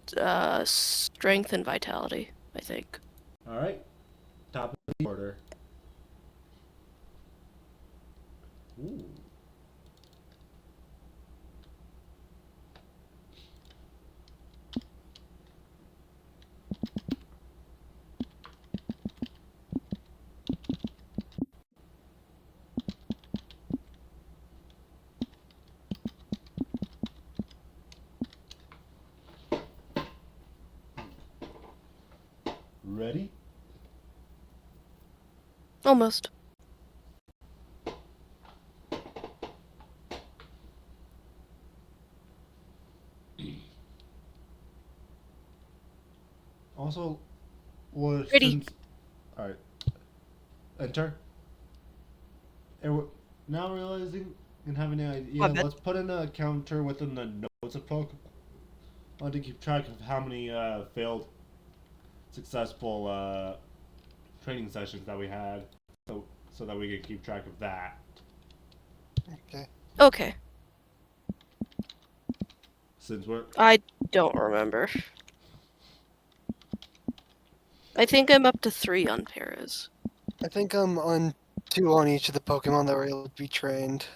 strength and vitality, I think. Alright. Top of the order. Ooh. Ready? Almost. Also, or Ready. since. Alright. Enter. And we're now realizing and having an My idea, bad. let's put in a counter within the notes of Pokemon. I want to keep track of how many failed successful training sessions that we had, so that we can keep track of that. Okay. Okay. Since we're I don't remember. I think I'm up to 3 on Paras. I think I'm on 2 on each of the Pokemon that were able to be trained.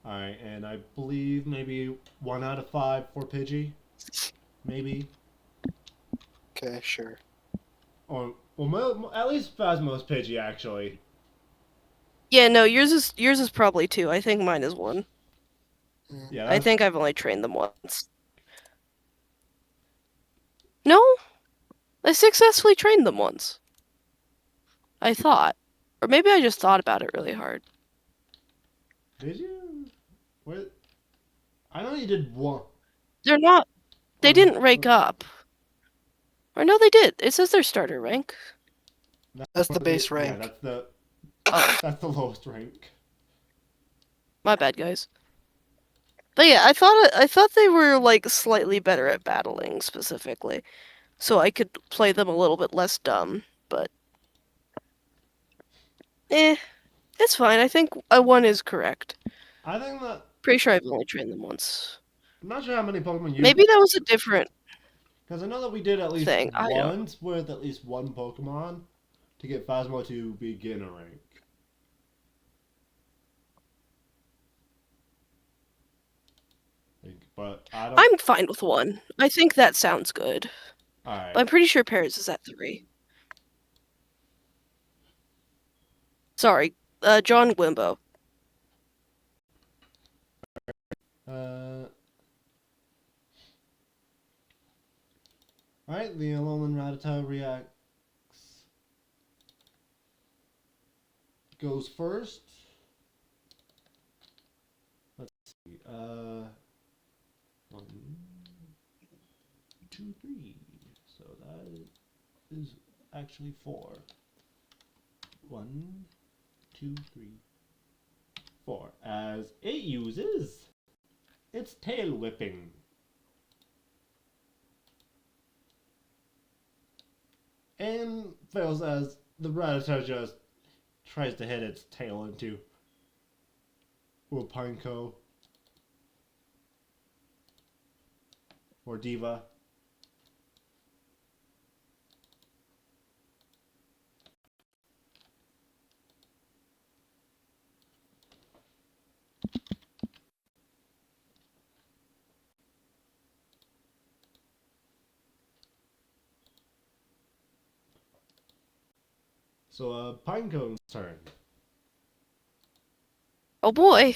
alright, and I believe maybe 1 out of 5 for Pidgey, maybe, Okay, sure. or well, at least Phasmo's Pidgey actually. Yeah, no, yours is probably 2. I think mine is 1. Yeah. Yeah, I that's think I've only trained them once. No, I successfully trained them once. I thought. Or maybe I just thought about it really hard. did you? What? I know you did one. They're not. They On, didn't rank up. Or no, they did. It says their starter rank. That's the base yeah, rank. Oh, that's the lowest rank. my bad, guys. But yeah, I thought they were like slightly better at battling specifically, so I could play them a little bit less dumb. But it's fine. I think a 1 is correct. I think that Pretty sure I've only trained them once. I'm not sure how many Pokemon you, Maybe that was a different because I know that we did at least thing. I don't. once with at least one Pokemon to get Phasmo to beginner rank. But I don't. I'm fine with 1. I think that sounds good. All But right. I'm pretty sure Paris is at 3. Sorry, John Wimbo. All right. The Alolan Rattata reacts. Goes first. Let's see. 1, 2, 3. So that is actually 4. 1, 2, 3, 4. As it uses its tail whipping. And fails as the Rattata just tries to hit its tail into Pineko or Diva. So, Pinecone's turn. Oh boy.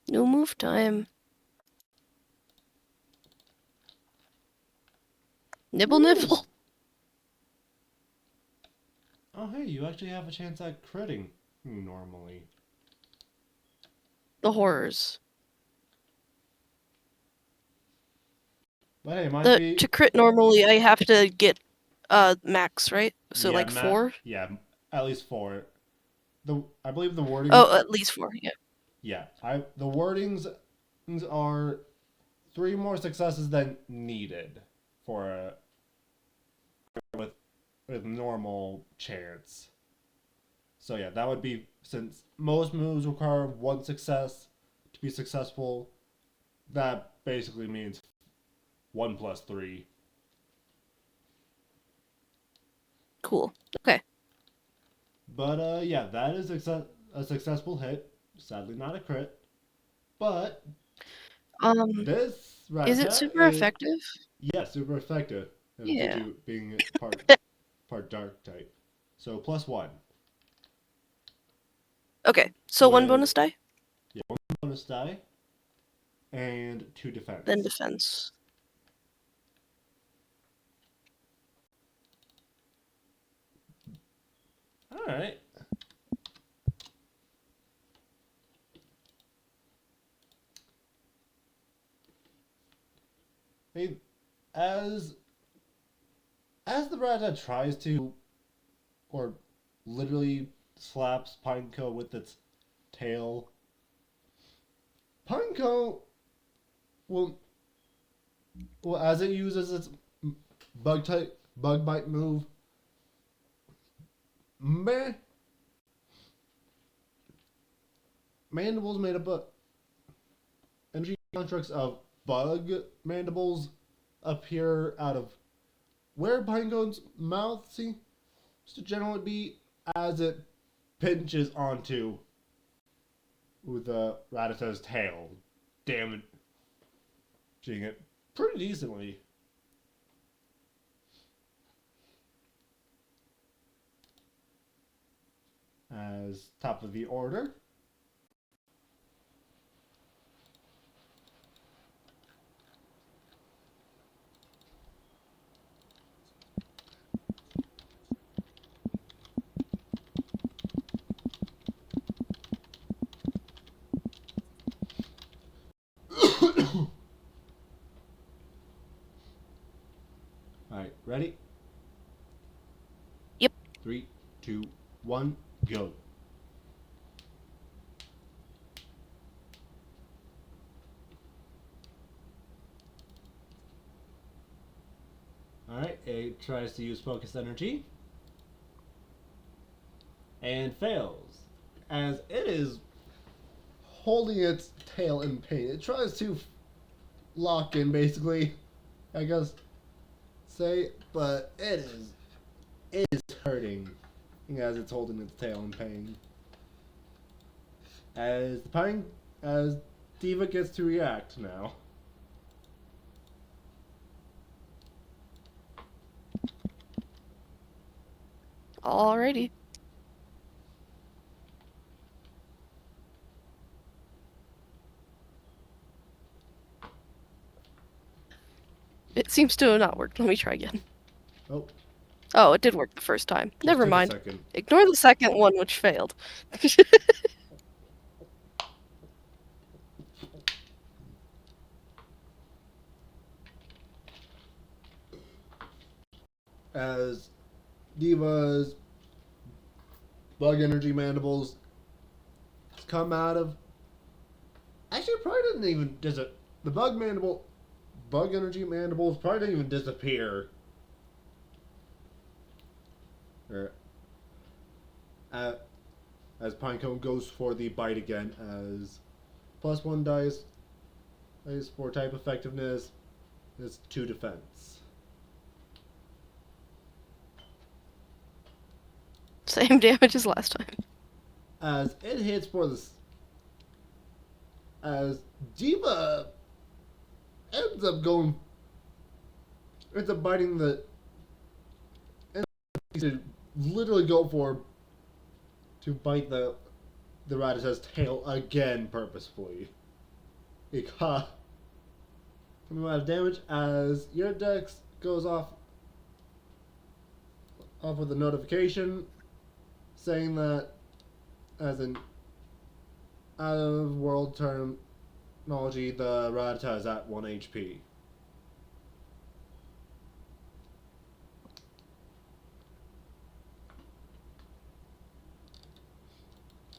New move time. Nibble, nibble. Oh, hey, you actually have a chance at critting normally. The horrors. But hey, it might be. To crit normally, I have to get max, right? So Yeah, like 4? Yeah, at least 4. I believe the wording. Oh, at least 4, yeah. Yeah, the wordings are 3 more successes than needed for a with normal chance. So yeah, that would be, since most moves require 1 success to be successful, that basically means 1 plus 3. Cool. Okay. But yeah, that is a successful hit. Sadly, not a crit. But this Is it Ratata super is, effective? yeah, super effective. Due Yeah. to being part dark type. So +1 Okay, so 1 with, bonus die, yeah, 1 bonus die and 2 then defense. defense. All right. Hey, as the Ratata tries to, or literally slaps Pineco with its tail, Pineco will, as it uses its bug bite move, meh, mandibles made up of energy constructs of bug mandibles appear out of where Pineco's mouth seems to generally be, as it pinches onto the Rattata's tail, damaging it pretty decently. As top of the order, alright, ready? Yep. 3, 2, 1, go. Alright, it tries to use focus energy and fails. As it is holding its tail in pain, it tries to lock in, basically, I guess, say, but it is hurting as it's holding its tail in pain. As Diva gets to react now. Alrighty. It seems to have not worked. Let me try again. Oh, Oh, it did work the first time. just Never took mind. a second. Ignore the second one, which failed. bug energy mandibles come out of. Actually, it probably didn't even the bug energy mandibles probably didn't even disappear. Or, as Pinecone goes for the bite again, as +1 dice for type effectiveness is 2 defense. Same damage as last time. As it hits for this, as Diva ends up biting the, to literally go for to bite the Rattata's tail again purposefully. It caught some amount of damage as your dex goes off with a notification saying that, as an out of world terminology, the Rattata is at 1 HP.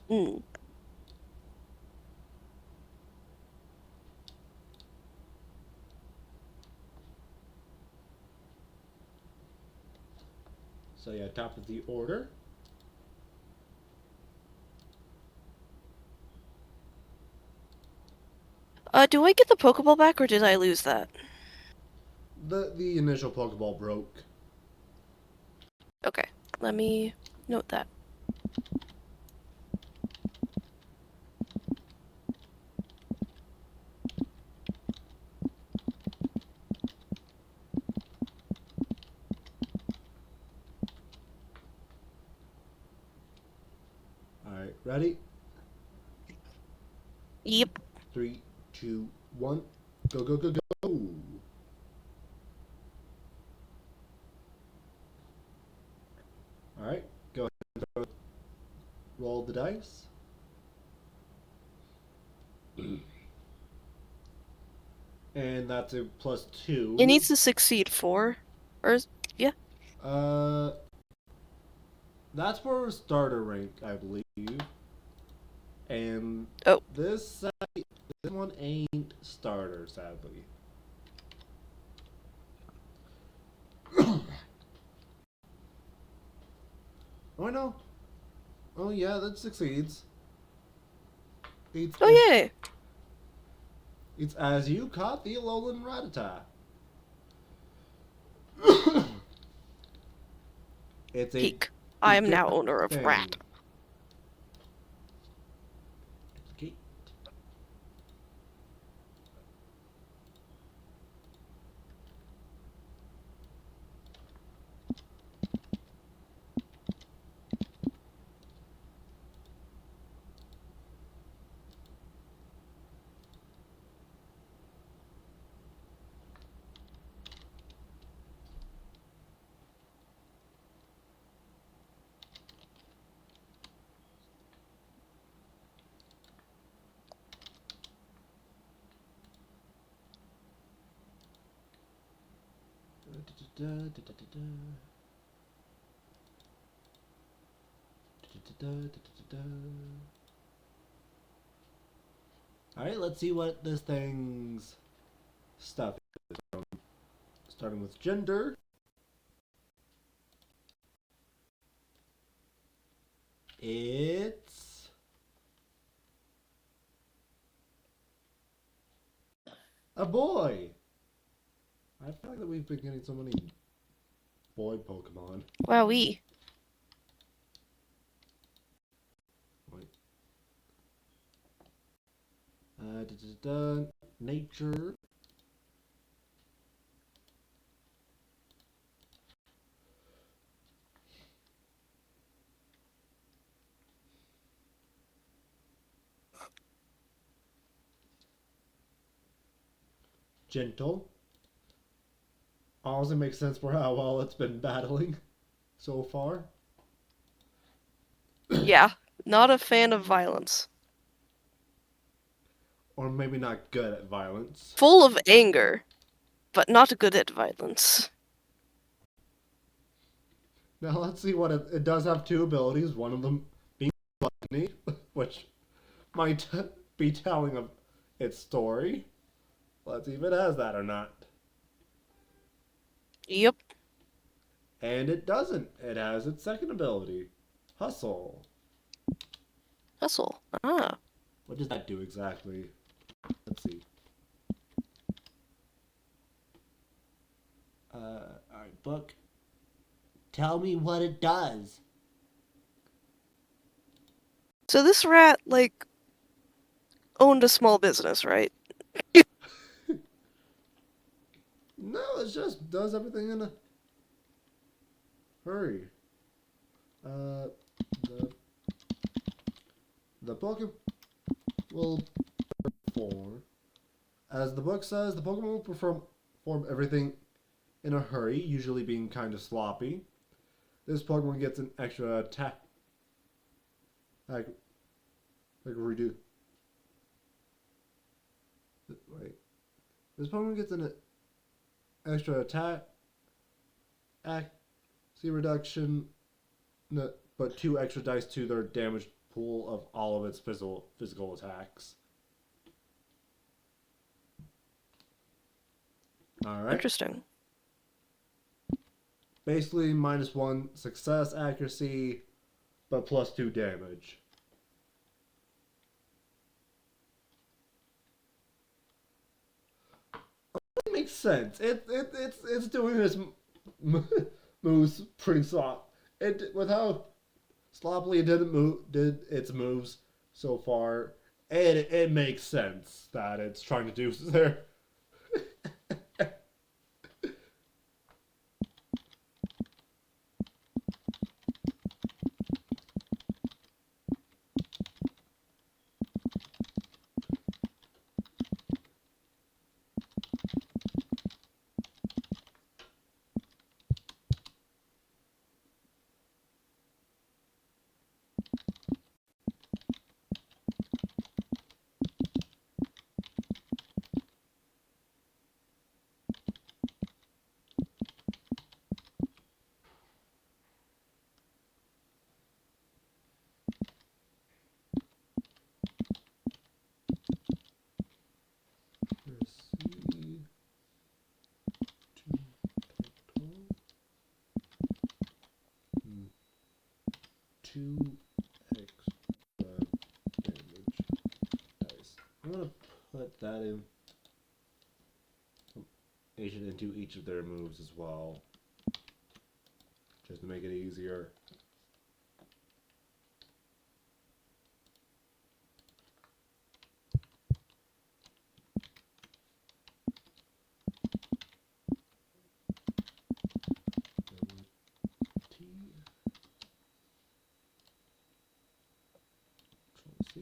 Mm. So yeah, top of the order. Do I get the Pokeball back, or did I lose that? The initial Pokeball broke. Okay, let me note that. Alright, ready? Yep. 3, 2, 1. Go, go, go, go. Alright, go ahead and roll the dice. And that's a +2. It needs to succeed 4. Yeah. That's for starter rank, I believe. And Oh. this one ain't starter, sadly. Oh no. Oh yeah, that succeeds. Oh, yay! It's as you caught the Alolan Rattata. It's a Peak. I am now owner of thing. Ratt. Okay. Alright, let's see what this thing's stuff is. Starting with gender. It's a boy. I feel like that we've been getting so many boy Pokemon. Wowee. Wait. Nature. Gentle. Honestly makes sense for how well it's been battling so far. Yeah, not a fan of violence. Or maybe not good at violence. Full of anger, but not good at violence. Now let's see what it does have 2 abilities. One of them which might be telling of its story. Let's see if it has that or not. Yep. And it doesn't. It has its second ability, Hustle. Hustle. Ah. What does that do exactly? Let's see. Alright, book. Tell me what it does. So this rat, like, owned a small business, right? No, it just does everything in a hurry. Uh, the the book will perform, as the book says, the Pokemon will perform everything in a hurry, usually being kind of sloppy. This Pokemon gets an extra attack, like redo. Wait, this Pokemon gets an extra attack, accuracy reduction, but 2 extra dice to their damage pool of all of its physical attacks. All right. Interesting. Basically, -1 success accuracy, but +2 damage. It makes sense. It's doing its moves pretty soft. It with how sloppily it did its moves so far. It makes sense that it's trying to do there. Percy, 2 total. 2 extra damage dice. I'm gonna put that in into each of their moves as well, just to make it easier. T. Control C.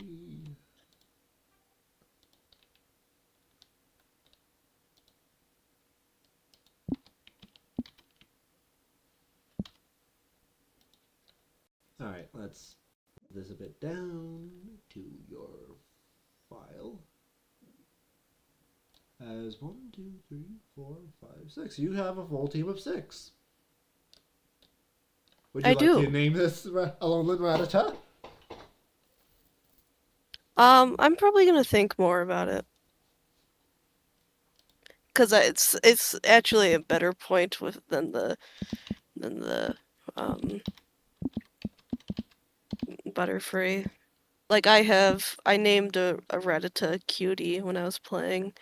All right, let's put this a bit down to your file. As 1, 2, 3, 4, 5, 6. You have a full team of 6. Would you I like to do. name this Alolan Rattata? I'm probably gonna think more about it. Because it's actually a better point than the um Butterfree. Like I named a Rattata Cutie when I was playing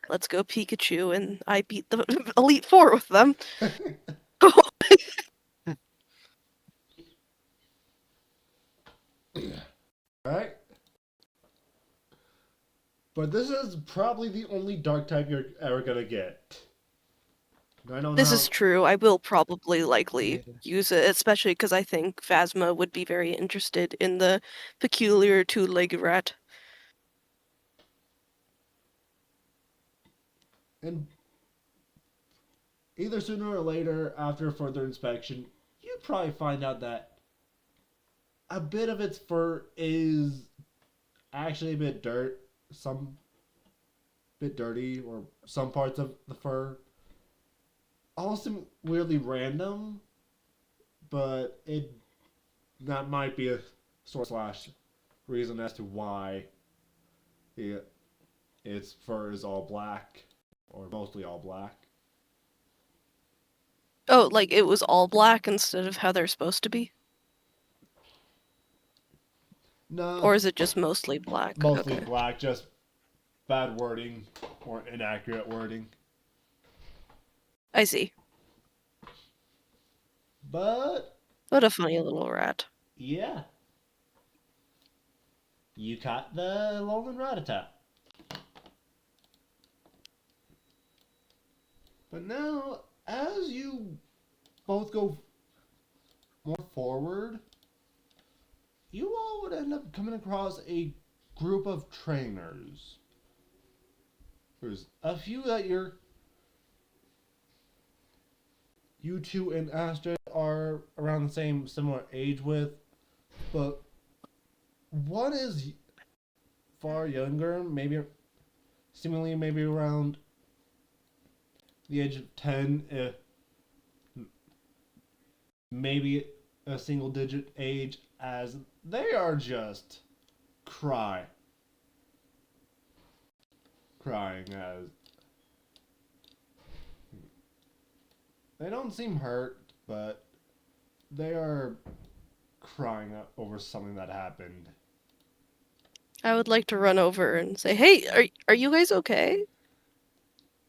Let's Go Pikachu, and I beat the Elite Four with them. Alright. But this is probably the only dark type you're ever gonna get. I don't This know. is true. I will probably likely Yeah. use it, especially because I think Phasma would be very interested in the peculiar two-legged rat. And either sooner or later, after further inspection, you'd probably find out that a bit of its fur is actually a bit some bit dirty, or some parts of the fur almost seem weirdly random, but it that might be a source slash reason as to why its fur is all black, or mostly all black. Oh, like it was all black instead of how they're supposed to be? No, Or is it just mostly black? mostly Okay. black, just bad wording or inaccurate wording. I see. But What a funny little rat. yeah, you caught the Lolan Ratata. But now, as you both go more forward, you all would end up coming across a group of trainers. There's a few that you two and Astrid are around the same similar age with, but one is far younger, maybe seemingly maybe around the age of 10, if maybe a single digit age, as they are just crying as they don't seem hurt, but they are crying over something that happened. I would like to run over and say, "Hey, are you guys okay?"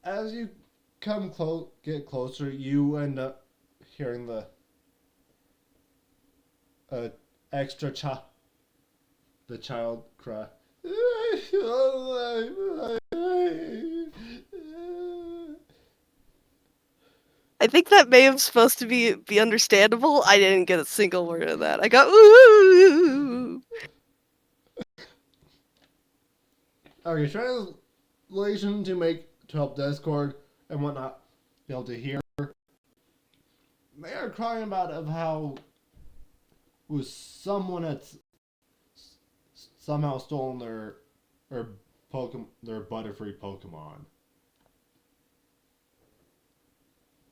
As you get closer, you end up hearing the uh, extra the child cry. I think that may have supposed to be understandable. I didn't get a single word of that. I got ooh. Okay, translation to help Discord and whatnot be able to hear. They are crying about of how was someone that's somehow stolen their Butterfree Pokemon.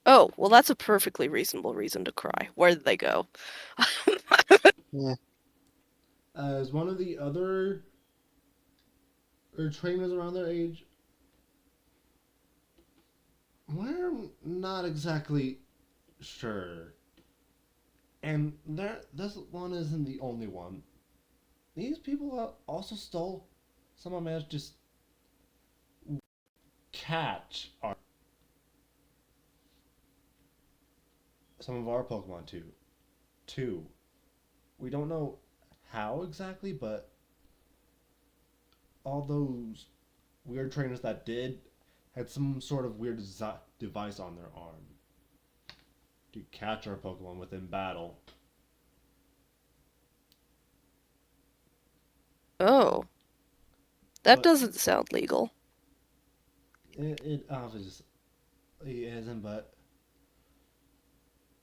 Oh, well, that's a perfectly reasonable reason to cry. Where did they go? Yeah. As one of the other trainers around their age, we're not exactly sure. And this one isn't the only one. These people also stole. Someone managed to catch some of our Pokemon too. Two. We don't know how exactly, but all those weird trainers that did had some sort of weird device on their arm to catch our Pokemon within battle. Oh, that But doesn't sound legal. it obviously isn't, but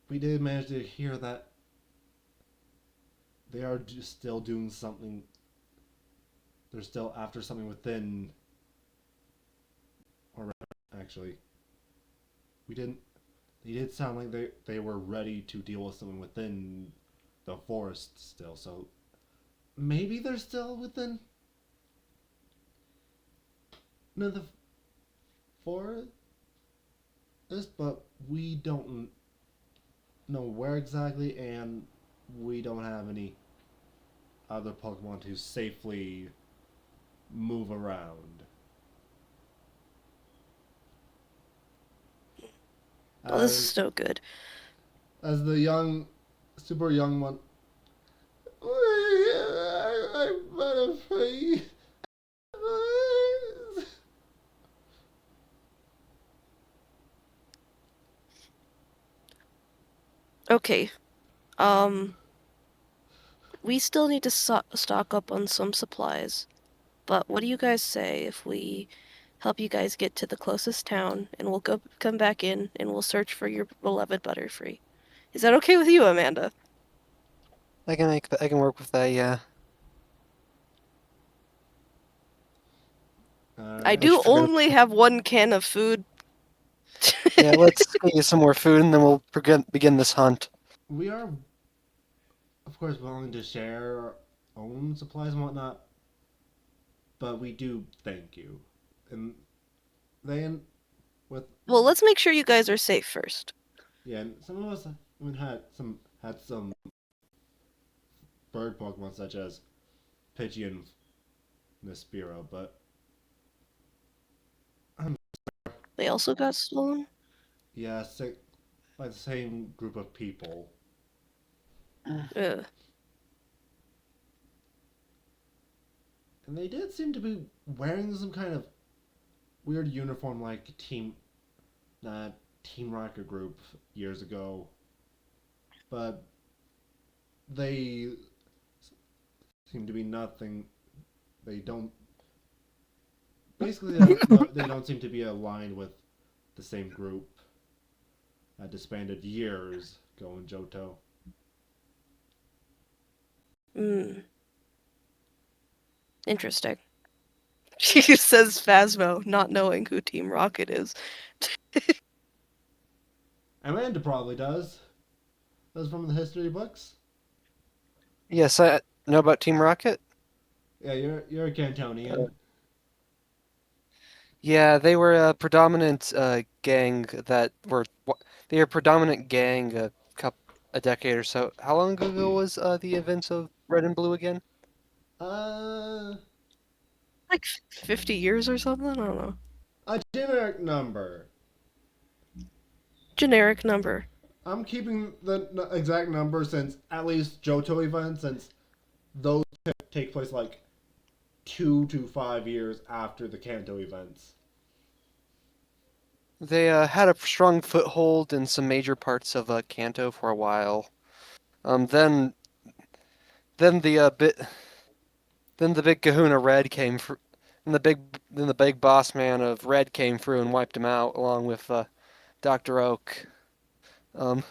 we did manage to hear that they are just still doing something. They're still after something within. Or actually, we didn't. They did sound like they were ready to deal with something within the forest still. So maybe they're still within the forest, but we don't know where exactly, and we don't have any other Pokemon to safely move around. Well, this is As no good. the super young one, I'm not afraid. Okay. We still need to stock up on some supplies. But what do you guys say if we help you guys get to the closest town and we'll come back in and we'll search for your beloved Butterfree? Is that okay with you, Amanda? I can work with that, yeah. I Alright. Let's do forget. only have one can of food. Yeah, let's go get some more food and then we'll begin this hunt. We are, of course, willing to share own supplies and whatnot, but we do thank you. And then with Well, let's make sure you guys are safe first. yeah, and some of us even had some bird Pokemon such as Pidgey and Nispiro, but They also got stolen? yeah, by the same group of people. Ugh. And they did seem to be wearing some kind of weird uniform like that Team Rocket group years ago. But they seem to be nothing. They don't. Basically, they don't seem to be aligned with the same group that disbanded years ago in Johto. Hmm. Interesting. She says Phasmo, not knowing who Team Rocket is. Amanda probably does. That's from the history books. Yes, I know about Team Rocket. Yeah, you're a Cantonian. Yeah, they were a predominant gang that were they were a predominant gang a decade or so. How long ago was the events of Red and Blue again? Uh, Like 50 years or something? I don't know. a generic number. Generic number. I'm keeping the exact number since at least Johto events, since those take place like 2 to 5 years after the Kanto events. They had a strong foothold in some major parts of Kanto for a while. Then then the bit then the big Kahuna Red came through, and the big boss man of Red came through and wiped him out along with Dr. Oak. Um,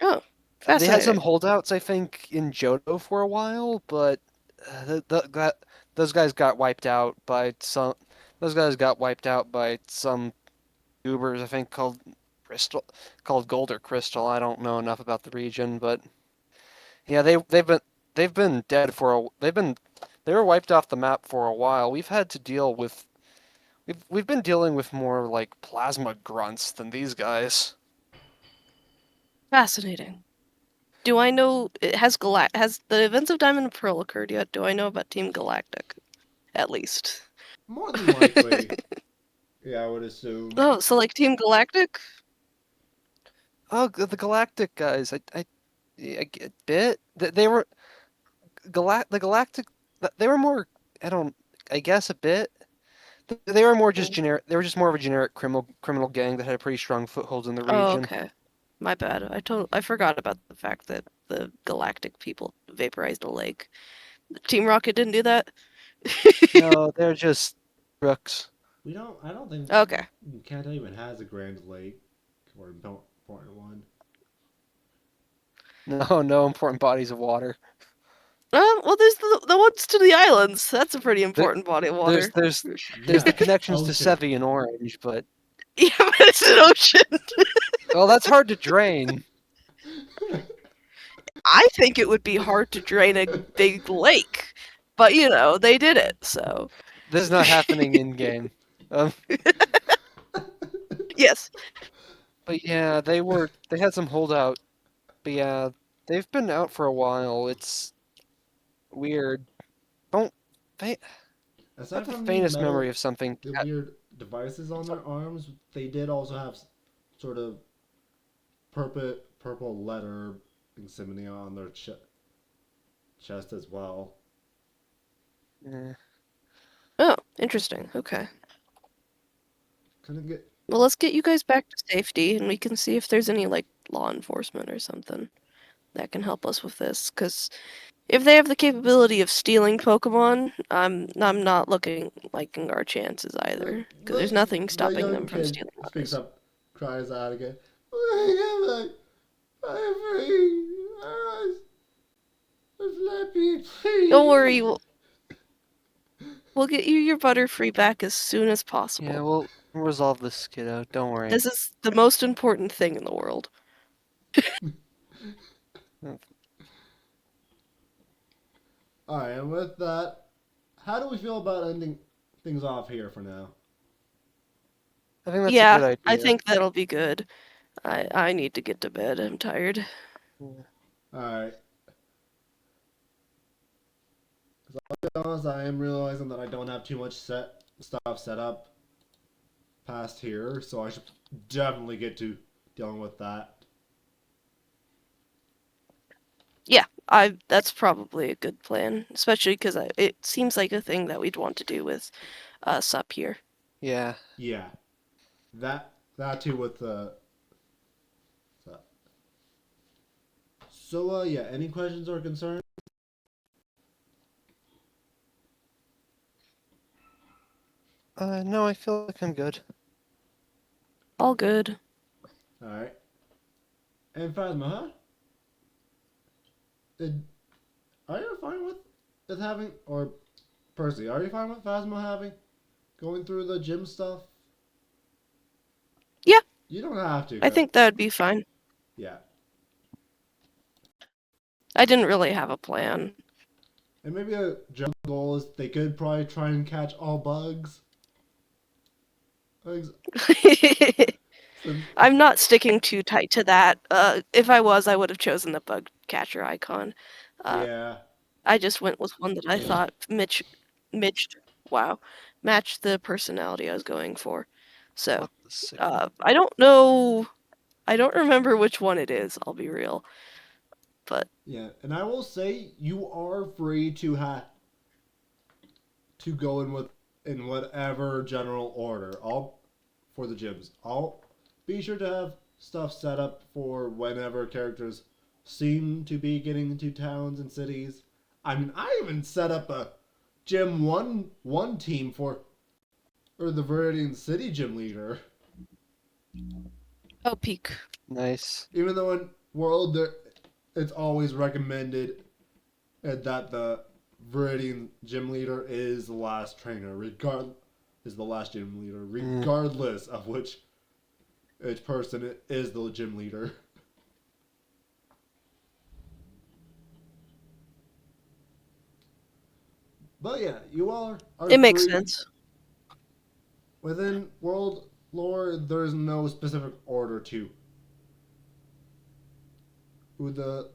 Oh, they had some fascinating. holdouts, I think, in Johto for a while, but those guys got wiped out by some. Those guys got wiped out by some goobers, I think, Crystal, called Gold or Crystal. I don't know enough about the region, but yeah, they've been dead for a. They were wiped off the map for a while. We've been dealing with more like plasma grunts than these guys. Fascinating. Do I know has the events of Diamond and Pearl occurred yet? Do I know about Team Galactic? At least. More than likely, yeah, I would assume. Oh, so like Team Galactic? Oh, the Galactic guys. I get bit. They were the Galactic. They were more. I don't. I guess a bit. They were more just Mm. generic. They were just more of a generic criminal gang that had a pretty strong foothold in the Oh, region. okay. My bad. I forgot about the fact that the Galactic people vaporized a lake. Team Rocket didn't do that? No, they're just crooks. We don't. I don't think Okay. Kanto even has a Grand Lake or important one. No, no important bodies of water. Well, there's the ones to the islands. That's a pretty There, important body of there's water. there's there's Yeah, the connections to ocean. Sevi and Orange, but Yeah, but it's an ocean. well, that's hard to drain. I think it would be hard to drain a big lake, but they did it, so This is not happening in game. Um, yes. but yeah, they had some holdout. But yeah, they've been out for a while. It's weird. Don't I Aside have the from the faintest memory metal, of something. the weird devices on their arms, they did also have sort of purple letter insignia on their chest as well. Eh. Oh, interesting. Okay. Couldn't get. Well, let's get you guys back to safety, and we can see if there's any like law enforcement or something that can help us with this. Because if they have the capability of stealing Pokemon, I'm not looking liking our chances The, either. Because there's the, nothing the stopping young them from kid stealing speaks ours. up, cries out again. I'm free. Just let me, Don't worry, please. we'll get you your Butterfree back as soon as Yeah, possible. we'll resolve this, kiddo. Don't worry. This is the most important thing in the world. All right, and with that, how do we feel about ending things off here for now? I think that's a good Yeah, I idea. think that'll be good. I need to get to bed. I'm tired. Yeah. All right. To be honest, I am realizing that I don't have too much stuff set up past here, so I should definitely get to dealing with that. Yeah, I that's probably a good plan, especially because it seems like a thing that we'd want to do with us up here. Yeah. Yeah, that too with the. So yeah, any questions or concerns? No, I feel like I'm good. All good. All right. And Phasma, huh? Did, are you fine with it having or Percy? Are you fine with Phasma having going through the gym stuff? Yeah, You don't have to, I cause think that would be fine. yeah. I didn't really have a plan. And maybe a general goal is they could probably try and catch all bugs. Since I'm not sticking too tight to that. If I was, I would have chosen the bug catcher icon. Uh, yeah, I just went with one that I thought Mitch, wow, matched the personality I was going for. So, What the signal? I don't know. I don't remember which one it is. I'll be real, but yeah, and I will say you are free to go in with in whatever general order. All for the gyms. I'll be sure to have stuff set up for whenever characters seem to be getting into towns and cities. I mean, I even set up a gym one team for or the Viridian City gym leader. oh, peak. Nice. Even though in World there, it's always recommended that the Viridian gym leader is the last trainer, is the last gym leader, Mm. regardless of which person is the gym leader. But yeah, you all are It makes free. sense. Within world lore, there's no specific order to who the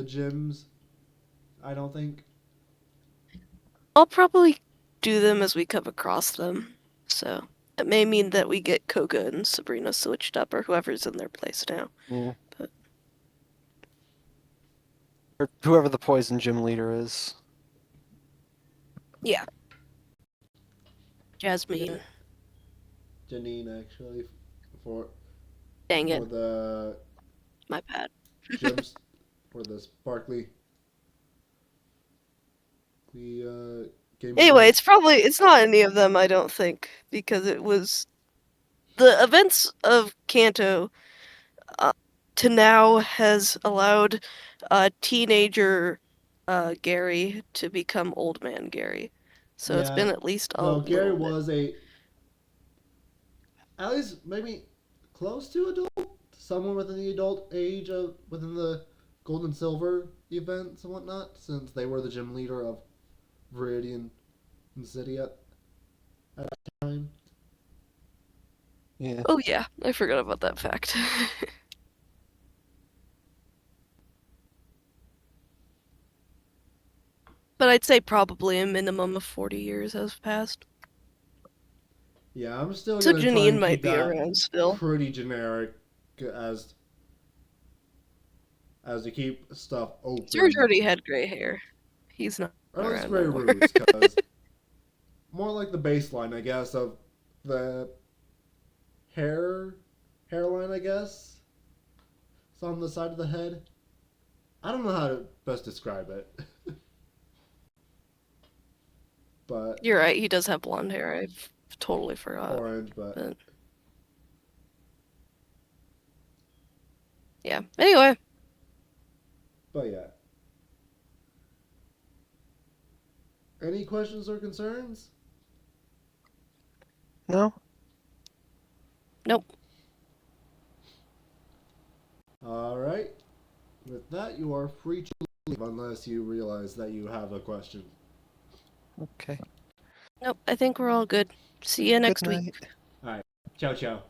gyms. I don't think. I'll probably do them as we come across them. So it may mean that we get Koga and Sabrina switched up, or whoever's in their place now. Yeah. But Or whoever the poison gym leader is. yeah, Yeah, Jasmine. Janine actually for Dang it, for the my bad. gyms for the sparkly the game Anyway, event. it's not any of them, I don't think, because it was the events of Kanto uh, to now has allowed teenager Gary to become old man Gary. So it's Yeah, been at least a though Gary little bit. was a at least maybe close to adult, someone within the adult age of within the gold and silver events and whatnot, since they were the gym leader of Viridian City at the time. Yeah. Oh yeah, I forgot about that fact. But I'd say probably a minimum of 40 years has passed. Yeah, I'm still So gonna try Janine and might keep be that around still. pretty generic as to keep stuff George open, already had gray hair. He's not or at least around no gray more. roots, because more like the baseline, I guess, of the hair hairline, I guess. It's on the side of the head. I don't know how to best describe it, but You're right, he does have blonde hair. I totally forgot. orange, but But yeah. Anyway, yeah. Any questions or concerns? No? nope. All right. With that, you are free to unless you realize that you have a question. Okay. Nope, I think we're all good. See you Good next week. night. All right. Ciao, ciao.